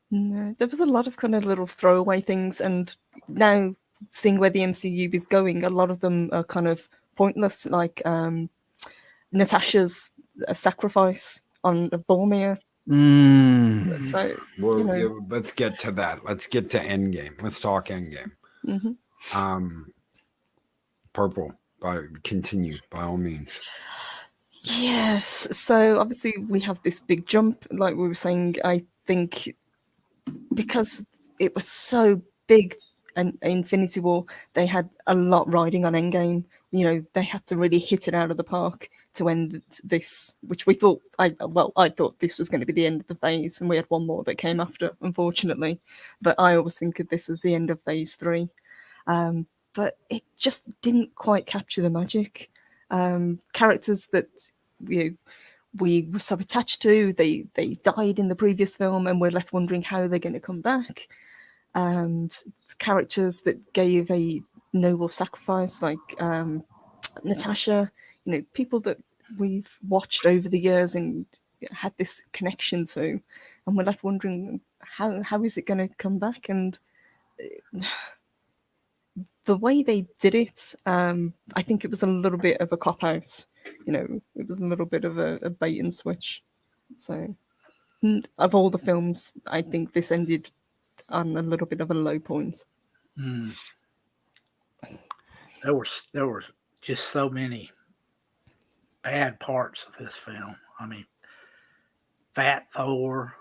E: No, there was a lot of kind of little throwaway things, and now seeing where the MCU is going, a lot of them are kind of pointless, like Natasha's sacrifice on Boromir.
F: Mm.
E: So
C: Let's get to that. Let's get to Endgame. Let's talk Endgame.
E: Mm-hmm.
C: Purple. Continue by all means.
E: Yes. So obviously we have this big jump, like we were saying. I think because it was so big and Infinity War, they had a lot riding on Endgame. They had to really hit it out of the park to end this, which we thought. I thought this was going to be the end of the phase, and we had one more that came after, unfortunately. But I always think of this as the end of phase 3. But it just didn't quite capture the magic. Characters that we were so attached to. They died in the previous film, and we're left wondering how they're going to come back. And characters that gave a noble sacrifice, like Natasha, people that we've watched over the years and had this connection to, and we're left wondering how is it going to come back. And the way they did it, I think it was a little bit of a cop out. It was a little bit of a bait and switch. So of all the films, I think this ended on a little bit of a low point.
B: There were just so many bad parts of this film. I mean, Fat Thor,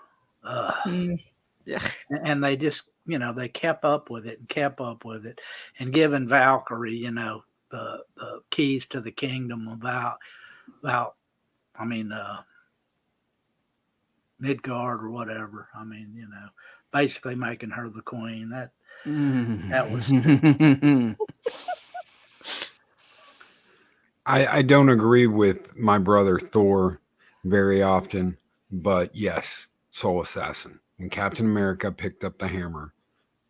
E: Yeah.
B: and they just they kept up with it, and giving Valkyrie the keys to the kingdom about Midgard or whatever. I mean, basically making her the queen. That was
C: I don't agree with my brother Thor very often, but yes, Soul Assassin. When Captain America picked up the hammer,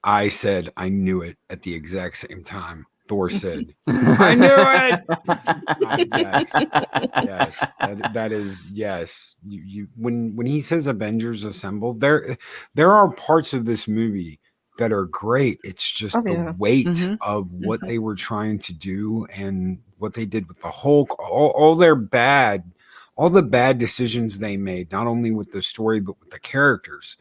C: I said I knew it at the exact same time. Thor said, "I knew it." Yes. That is yes. You when he says Avengers Assemble, there are parts of this movie that are great. It's just the weight of what they were trying to do and what they did with the Hulk, all the bad decisions they made, not only with the story but with the characters,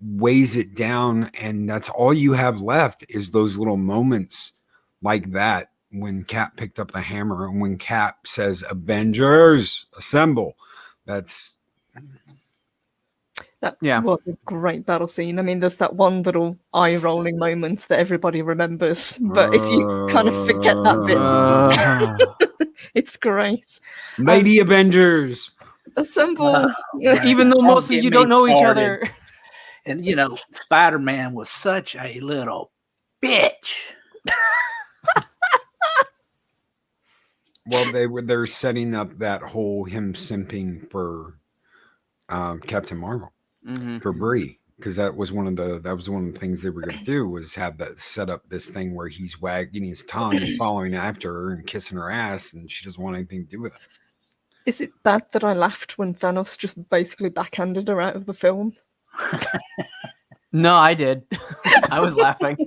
C: weighs it down, and that's all you have left is those little moments like that when Cap picked up the hammer and when Cap says Avengers Assemble. That
E: was a great battle scene. I mean, there's that one little eye-rolling moment that everybody remembers, but if you kind of forget that bit, it's great.
C: Mighty Avengers
E: Assemble.
F: Even though most of you don't know each other.
B: And Spider-Man was such a little bitch.
C: Well, they're setting up that whole him simping for Captain Marvel. For Brie, because that was one of the things they were going to do, was have that set up this thing where he's wagging his tongue and following after her and kissing her ass, and she doesn't want anything to do with it.
E: Is it bad that I laughed when Thanos just basically backhanded her out of the film?
F: No, I did. I was laughing.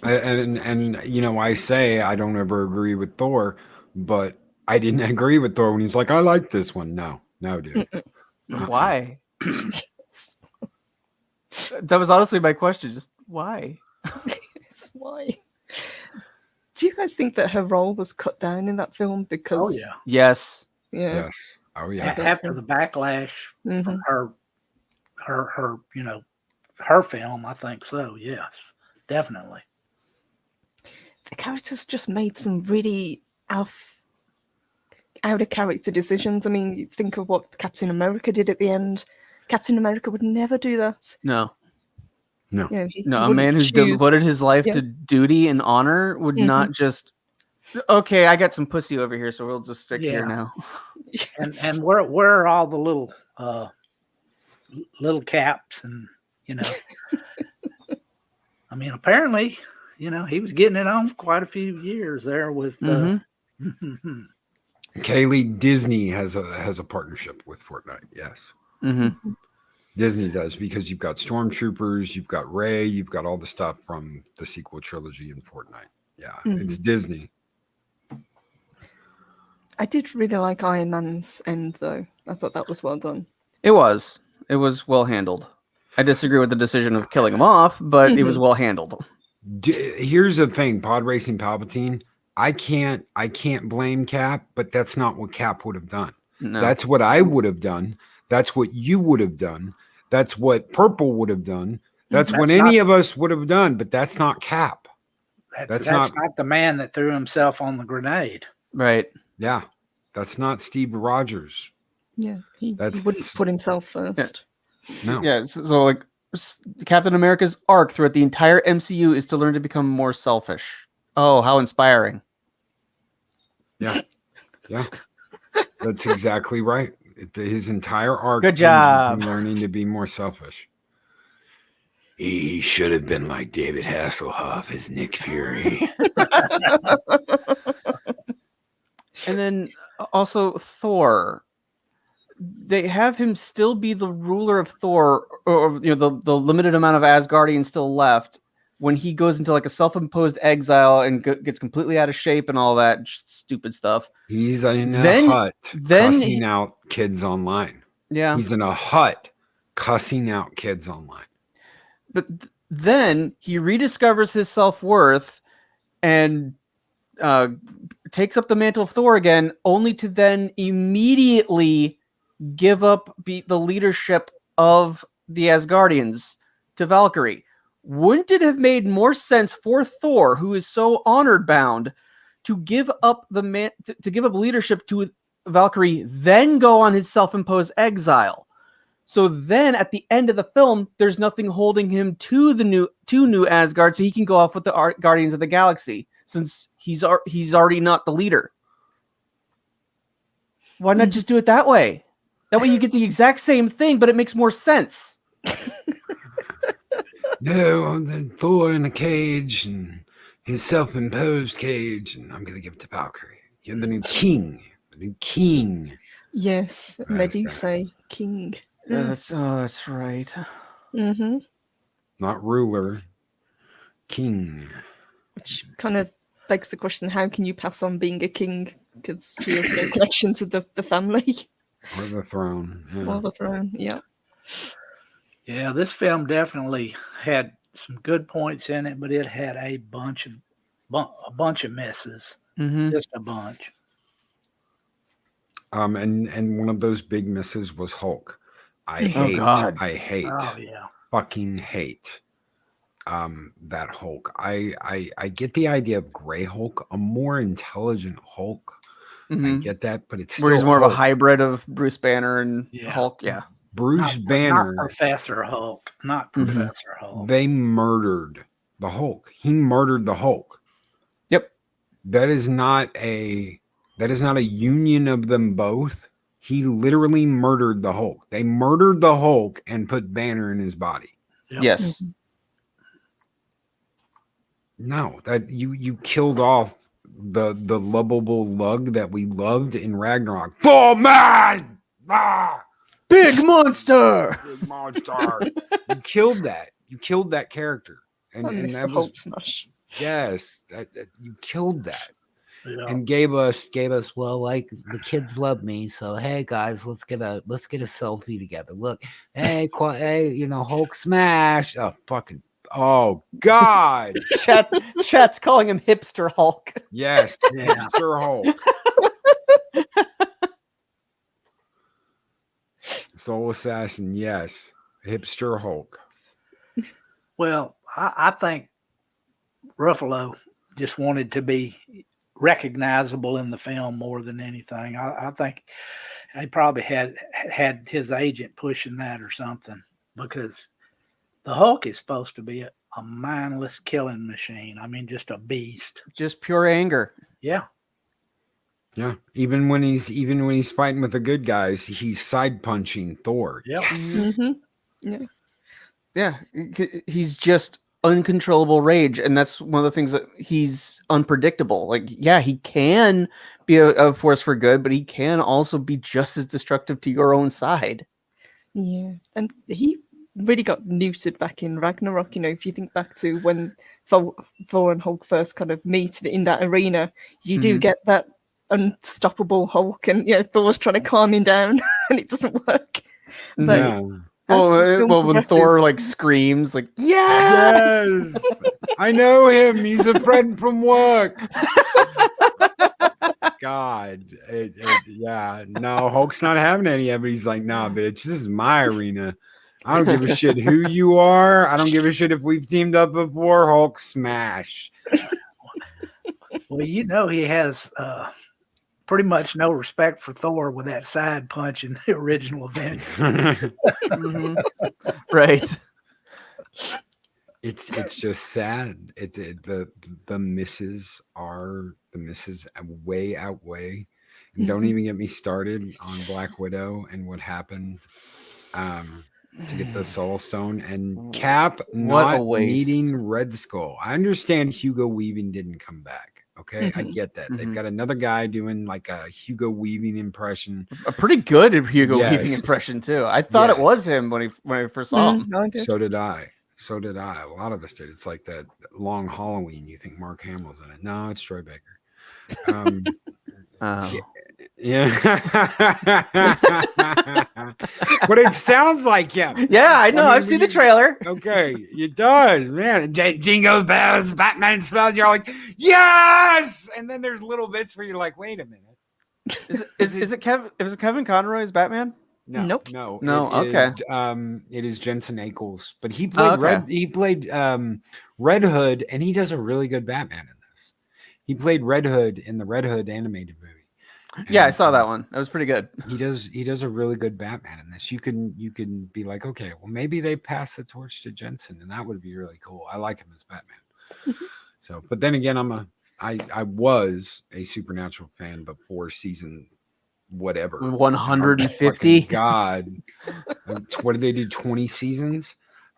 C: And I say I don't ever agree with Thor, but I didn't agree with Thor when he's like, I like this one. No, dude.
F: Why? That was honestly my question. Just why?
E: Why? Do you guys think that her role was cut down in that film? Because
F: Yes.
C: Yes. Oh yeah.
B: After the backlash from her film, I think so. Yes, definitely.
E: The characters just made some really out of character decisions. I mean, you think of what Captain America did at the end. Captain America would never do that.
F: No.
E: A
F: man who's devoted his life to duty and honor would not just, okay, I got some pussy over here, so we'll just stick here now.
B: And where are all the little caps and I mean, apparently, he was getting it on for quite a few years there with
C: Kaylee. Disney has a partnership with Fortnite. Yes. Disney does, because you've got Stormtroopers, you've got Rey, you've got all the stuff from the sequel trilogy in Fortnite. Yeah, it's Disney.
E: I did really like Iron Man's end, though. I thought that was well done.
F: It was well handled. I disagree with the decision of killing him off, but it was well handled.
C: Here's the thing, Pod Racing Palpatine. I can't blame Cap, but that's not what Cap would have done.
F: No.
C: That's what I would have done. That's what you would have done. That's what Purple would have done. That's what any of us would have done, but that's not Cap.
B: That's not the man that threw himself on the grenade.
F: Right.
C: Yeah. That's not Steve Rogers.
E: Yeah. He wouldn't put himself first.
C: No.
F: Yeah. So like Captain America's arc throughout the entire MCU is to learn to become more selfish. Oh, how inspiring.
C: Yeah. Yeah, that's exactly right. His entire arc
F: Good
C: ends with
F: job.
C: him learning to be more selfish. He should have been like David Hasselhoff as Nick Fury.
F: And then also Thor. They have him still be the ruler of Thor, or the limited amount of Asgardians still left when he goes into like a self-imposed exile and gets completely out of shape and all that stupid stuff.
C: He's in a hut cussing out kids online.
F: Yeah.
C: He's in a hut cussing out kids online.
F: But then he rediscovers his self-worth and takes up the mantle of Thor again, only to then immediately give up the leadership of the Asgardians to Valkyrie. Wouldn't it have made more sense for Thor, who is so honored bound, to give up to give up leadership to Valkyrie, then go on his self-imposed exile? So then at the end of the film, there's nothing holding him to New Asgard, so he can go off with the Guardians of the Galaxy, since he's already not the leader. Why not just do it that way? That way you get the exact same thing, but it makes more sense.
C: No, then Thor in a cage and his self-imposed cage, and I'm gonna give it to Valkyrie. You're the new king. The new king.
E: Yes,
C: Right,
E: they do
C: right.
E: say king.
F: That's right.
E: Mm-hmm.
C: Not ruler. King.
E: Which kind of begs the question, how can you pass on being a king? Because she has no connection to the family.
C: Or the throne. Yeah.
E: Or the throne, yeah.
B: Yeah, this film definitely had some good points in it, but it had a bunch of misses.
F: Mm-hmm.
B: Just a bunch.
C: And one of those big misses was Hulk. I hate,
B: Oh yeah.
C: fucking hate that Hulk. I get the idea of Gray Hulk, a more intelligent Hulk.
F: Mm-hmm.
C: I get that, but it's still
F: where he's more
C: Hulk.
F: of a hybrid of Bruce Banner and
B: Yeah.
F: Hulk. Yeah.
C: Bruce Banner.
B: Not Professor Hulk. Not
F: Mhm.
B: Professor Hulk.
C: They murdered the Hulk. He murdered the Hulk.
F: Yep.
C: That is not a union of them both. He literally murdered the Hulk. They murdered the Hulk and put Banner in his body.
B: Yep.
F: Yes.
C: No, that you killed off the lovable lug that we loved in Ragnarok. Oh man! Ah!
F: Big monster.
C: Big monster. You killed that. You killed that character.
E: I
C: And
E: missed
C: that
E: the
C: was
E: Hulk smash.
C: yes, you killed that.
B: Yeah.
C: And gave us well, like the kids love me, so hey guys, let's get a selfie together. Look, hey, Hulk smash. Oh god.
F: Chat's calling him hipster Hulk.
C: Yes,
B: Yeah.
C: hipster Hulk. Soul Assassin, yes. Hipster Hulk.
B: Well, I think Ruffalo just wanted to be recognizable in the film more than anything. I think he probably had his agent pushing that or something, because the Hulk is supposed to be a mindless killing machine. I mean, just a beast.
F: Just pure anger.
B: Yeah.
C: Yeah. Even when he's fighting with the good guys, he's side punching Thor.
B: Yep.
C: Yes.
E: Yeah.
F: Yeah. He's just uncontrollable rage, and that's one of the things that he's unpredictable. Like, yeah, he can be a force for good, but he can also be just as destructive to your own side.
E: Yeah. And he really got neutered back in Ragnarok. If you think back to when Thor and Hulk first kind of meet in that arena, you do get that unstoppable Hulk, and Thor's trying to calm him down and it doesn't work. But
C: Yeah.
F: Well, when Thor like screams, like yes,
C: I know him. He's a friend from work. God, yeah. No, Hulk's not having any of it. He's like, nah, bitch, this is my arena. I don't give a shit who you are. I don't give a shit if we've teamed up before. Hulk smash.
B: Well, he has pretty much no respect for Thor with that side punch in the original Avengers.
F: Right.
C: It's just sad. The misses way outweigh, Don't even get me started on Black Widow and what happened to get the Soul Stone, and Cap
F: What a
C: not
F: waste.
C: needing Red Skull. I understand Hugo Weaving didn't come back. Okay, I get that. They've got another guy doing like a Hugo Weaving impression.
F: A pretty good Hugo Weaving
C: Yes.
F: impression too. I thought it was
C: Yes.
F: him when I first saw him.
E: I did.
C: So did I. So did I. A lot of us did. It's like that Long Halloween. You think Mark Hamill's in it? No, it's Troy Baker. Yeah. But it sounds like him.
F: Yeah, I know.
C: mean,
F: I've seen the trailer.
C: Okay, it does, man. Jingle bells, Batman spells. You're like, yes. And then there's little bits where you're like, wait a minute.
F: Is it Kevin Conroy as Batman?
C: No,
E: Nope.
C: no,
F: Okay.
C: It is Jensen Ackles, but he played
F: okay.
C: Red Hood, and he does a really good Batman in this. He played Red Hood in the Red Hood animated movie.
F: Yeah, I saw that one. That was pretty good.
C: He does a really good Batman in this. You can be like, okay, well maybe they pass the torch to Jensen, and that would be really cool. I like him as Batman. So, but then again, I was a Supernatural fan before season whatever
F: 150.
C: God, what did they do? 20 seasons?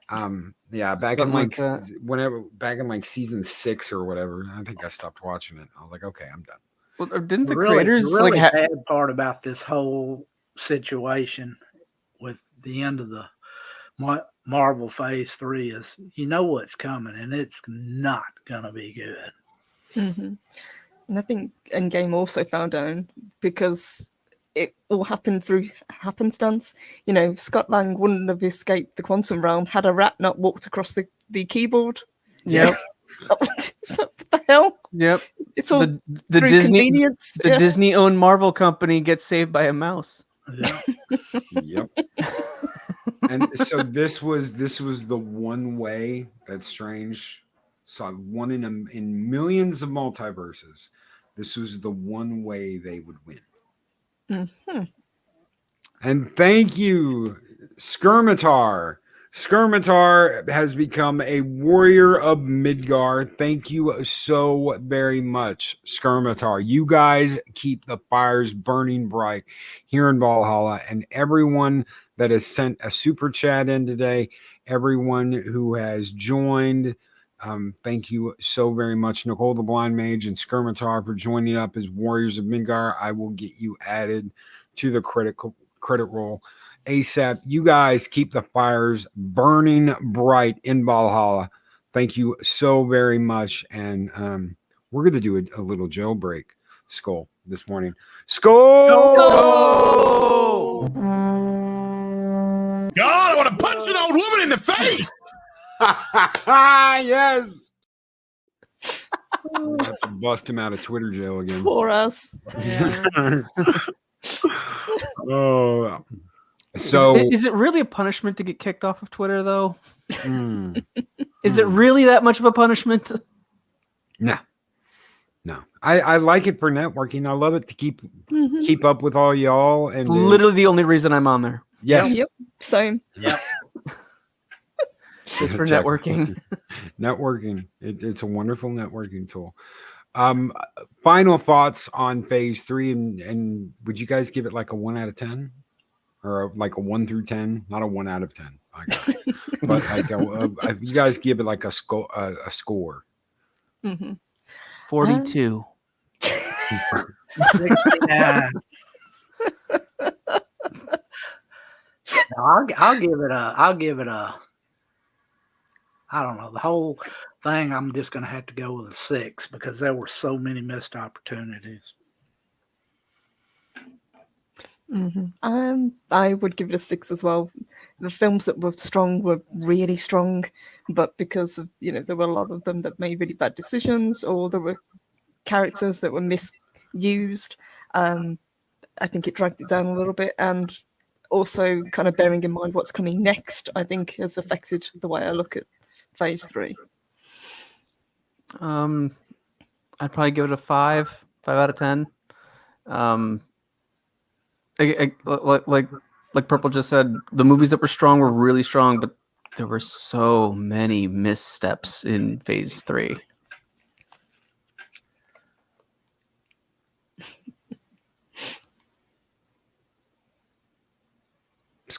C: Yeah, back
F: Something
C: in
F: like that.
C: back in like season 6 or whatever. I think I stopped watching it. I was like, okay, I'm done.
F: Well, didn't the
B: really,
F: creators
B: the really
F: like
B: bad part about this whole situation with the end of the Marvel Phase 3 is you know what's coming, and it's not gonna be good.
E: And I think Endgame also fell down because it all happened through happenstance. You know, Scott Lang wouldn't have escaped the quantum realm had a rat not walked across the keyboard.
F: Yep.
E: What the hell?
F: Yep.
E: It's all
F: the
E: through
F: Disney
E: convenience.
F: the Disney owned Marvel company gets saved by a mouse.
B: Yeah.
C: Yep. And so this was the one way that Strange saw one in millions of multiverses. This was the one way they would win. And thank you, Skirmitar. Skirmitar has become a warrior of Midgar. Thank you so very much, Skirmitar. You guys keep the fires burning bright here in Valhalla, and everyone that has sent a super chat in today, everyone who has joined, thank you so very much, Nicole the Blind Mage and Skirmitar, for joining up as Warriors of Midgar. I will get you added to the credit roll ASAP. You guys keep the fires burning bright in Valhalla. Thank you so very much. And we're going to do a little jailbreak skull this morning. Skull!
D: God, I want to punch an old woman in the face.
C: Yes. We'll have to bust him out of Twitter jail again.
E: For us.
C: Oh. So
F: is it really a punishment to get kicked off of Twitter though? Is it really that much of a punishment?
C: No. I like it for networking. I love it to keep up with all y'all. And
F: literally the only reason I'm on there.
C: Yes.
E: Yep. Same.
B: Yep.
F: Just for networking.
C: Networking. It's a wonderful networking tool. Final thoughts on Phase 3, and would you guys give it like a 1 out of 10? Or like a 1 through 10, not a 1 out of 10. But like if you guys give it like a score.
F: 42.
B: 69. I'll give it a I don't know, the whole thing I'm just gonna have to go with a 6 because there were so many missed opportunities.
E: I would give it a 6 as well. The films that were strong were really strong, but because of there were a lot of them that made really bad decisions, or there were characters that were misused. I think it dragged it down a little bit, and also kind of bearing in mind what's coming next, I think has affected the way I look at Phase 3.
F: I'd probably give it a 5 out of 10. Like Purple just said, the movies that were strong were really strong, but there were so many missteps in Phase 3.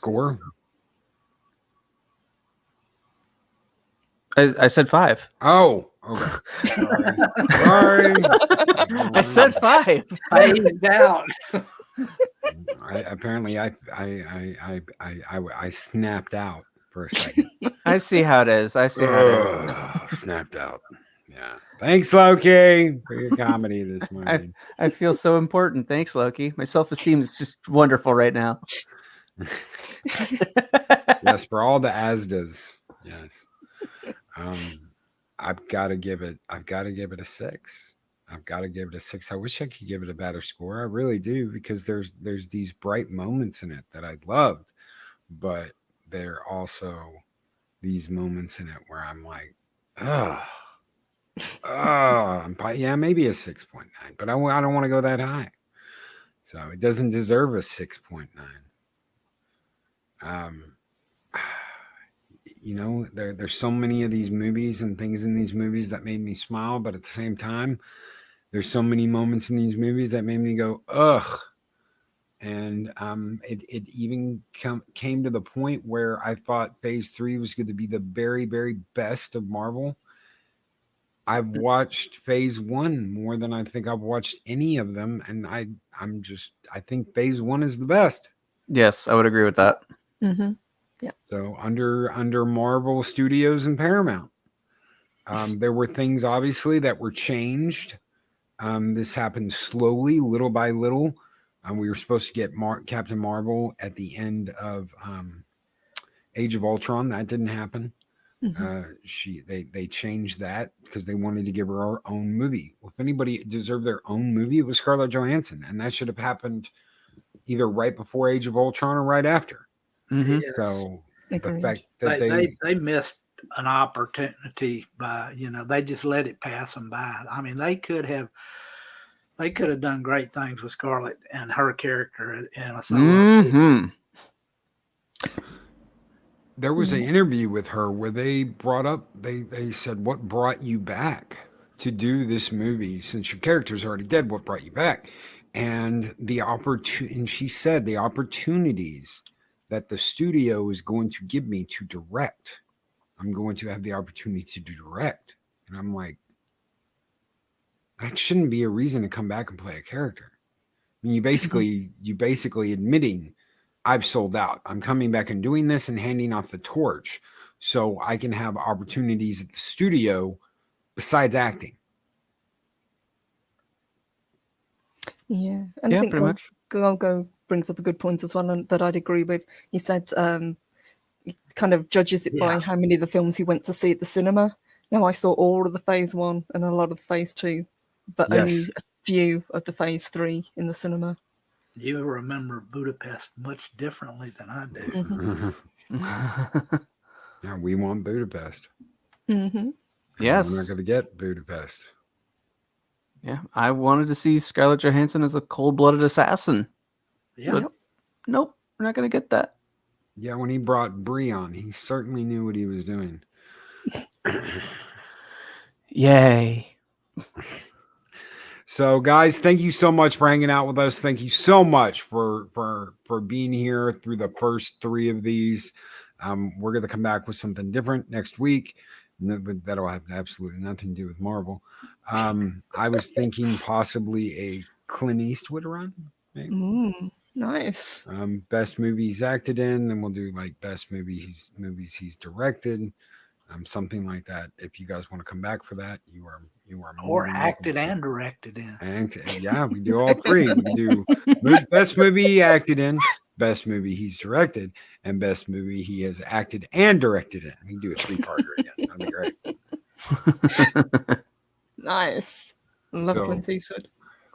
C: Score?
F: I said 5.
C: Oh, okay. Sorry.
F: I said 5.
B: Phased out.
C: I snapped out for a second.
F: I see how it is.
C: Snapped out. Yeah. Thanks, Loki, for your comedy this morning.
F: I feel so important. Thanks, Loki. My self-esteem is just wonderful right now.
C: Yes, for all the Asdas. Yes. I've got to give it a 6. I've got to give it a 6. I wish I could give it a better score. I really do, because there's these bright moments in it that I loved, but there are also these moments in it where I'm like, yeah, maybe a 6.9, but I don't want to go that high. So it doesn't deserve a 6.9. You know, there's so many of these movies and things in these movies that made me smile, but at the same time, there's so many moments in these movies that made me go, ugh. And it even came to the point where I thought Phase 3 was going to be the very, very best of Marvel. I've watched Phase 1 more than I think I've watched any of them, and I think Phase 1 is the best.
F: Yes, I would agree with that.
E: Mm-hmm. Yeah.
C: So under Marvel Studios and Paramount, there were things obviously that were changed. This happened slowly, little by little. We were supposed to get Captain Marvel at the end of Age of Ultron. That didn't happen. Mm-hmm. They changed that because they wanted to give her our own movie. Well, if anybody deserved their own movie, it was Scarlett Johansson, and that should have happened either right before Age of Ultron or right after.
F: Mm-hmm.
B: Yes.
C: So
E: Agreed.
C: the fact that
B: they missed an opportunity by, they just let it pass them by. I mean, they could have done great things with Scarlett and her character in a solo.
F: Mm-hmm.
C: There was an interview with her where they brought up, they said, what brought you back to do this movie? Since your character's already dead, what brought you back? And and she said the opportunities that the studio is going to give me to direct, I'm going to have the opportunity to direct. And I'm like, that shouldn't be a reason to come back and play a character. I mean, you basically admitting, I've sold out. I'm coming back and doing this and handing off the torch so I can have opportunities at the studio besides acting.
E: Yeah, and
F: Yeah,
E: I think
F: pretty much.
E: Golgo brings up a good point as well, and that I'd agree with. He said he kind of judges it by how many of the films he went to see at the cinema. Now, I saw all of the Phase 1 and a lot of the Phase 2, but only a few of the Phase 3 in the cinema.
B: You remember Budapest much differently than I do.
E: Mm-hmm.
C: Yeah, we want Budapest.
E: Mm-hmm.
F: Yes.
C: We're not going to get Budapest.
F: Yeah, I wanted to see Scarlett Johansson as a cold-blooded assassin.
B: Yeah.
F: But nope, we're not going to get that.
C: Yeah, when he brought Brie on, he certainly knew what he was doing.
F: Yay.
C: So, guys, thank you so much for hanging out with us. Thank you so much for being here through the first 3 of these. We're going to come back with something different next week. That'll have absolutely nothing to do with Marvel. I was thinking possibly a Clint Eastwood run. Maybe.
E: Nice.
C: Best movie he's acted in, then we'll do like best movies he's directed, something like that. If you guys want to come back for that, you are
B: Or acted and directed in.
C: And yeah, we do all 3. We do best movie he acted in, best movie he's directed, and best movie he has acted and directed in. We can do a 3-parter again. That'd be great.
E: Nice. Love Clint Eastwood.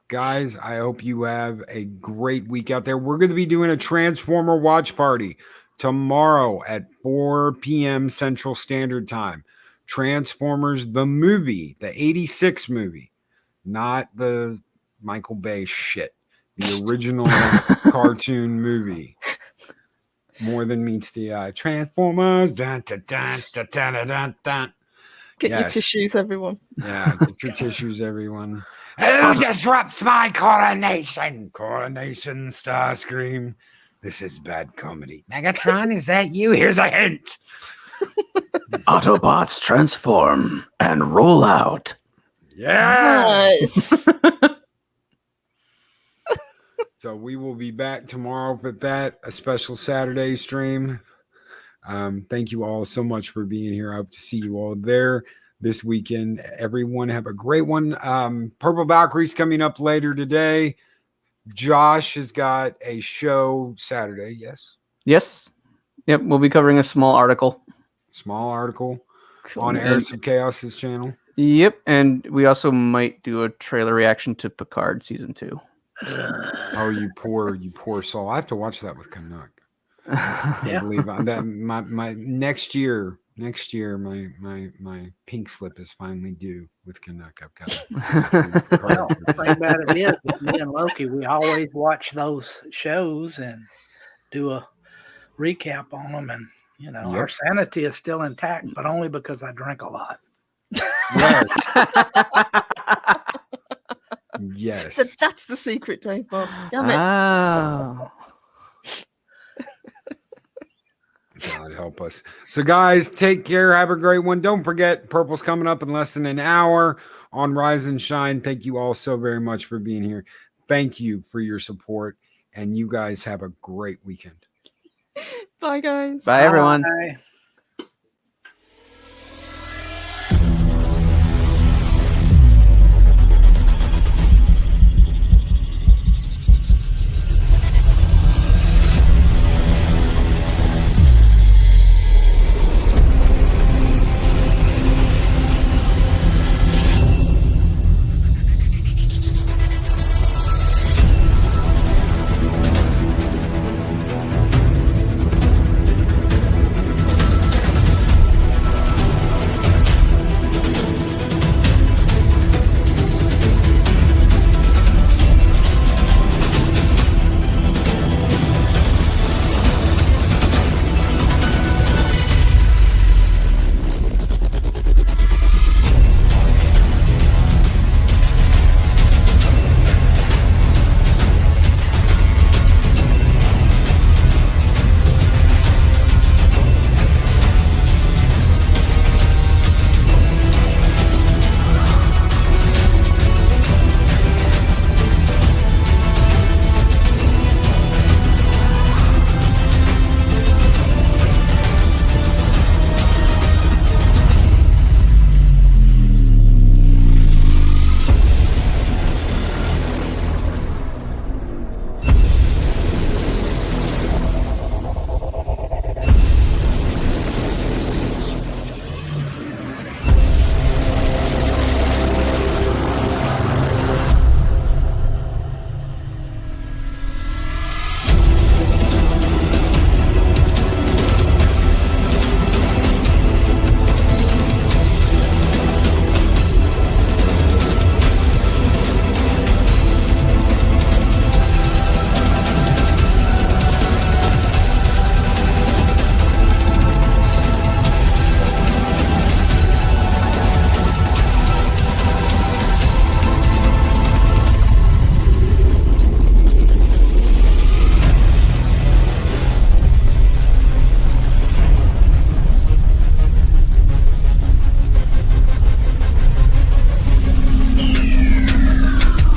C: Guys, I hope you have a great week out there. We're going to be doing a Transformer watch party tomorrow at 4 p.m. Central Standard Time. Transformers, the movie, the 86 movie, not the Michael Bay shit, the original cartoon movie. More than meets the eye. Transformers. Dun, dun, dun, dun, dun, dun, dun.
E: Get your tissues, everyone.
C: Yeah, get your tissues, everyone. Who disrupts my coronation? Coronation, Starscream. This is bad comedy. Megatron, is that you? Here's a hint.
F: Autobots transform and roll out.
C: Yeah.
E: Yes.
C: So we will be back tomorrow with that, a special Saturday stream. Thank you all so much for being here. I hope to see you all there this weekend. Everyone have a great one. Purple Valkyrie's coming up later today. Josh has got a show Saturday. Yes.
F: Yes. Yep. We'll be covering a small article.
E: Cool.
C: On Heirs of Chaos's channel.
F: Yep. And we also might do a trailer reaction to Picard season 2.
C: Oh, you poor soul. I have to watch that with Canuck. I
B: Yeah.
C: believe that my next year, my pink slip is finally due with Canuck. I've got
B: Well, the thing about it is, with me and Loki, we always watch those shows and do a recap on them. And, you know, our sanity is still intact, but only because I drink a lot.
C: Yes. Yes.
E: So that's the secret, Dave Bob. Damn it.
F: Oh.
C: God help us. So, guys, take care. Have a great one. Don't forget, Purple's coming up in less than an hour on Rise and Shine. Thank you all so very much for being here. Thank you for your support. And you guys have a great weekend.
E: Bye, guys.
F: Bye, everyone.
B: Bye.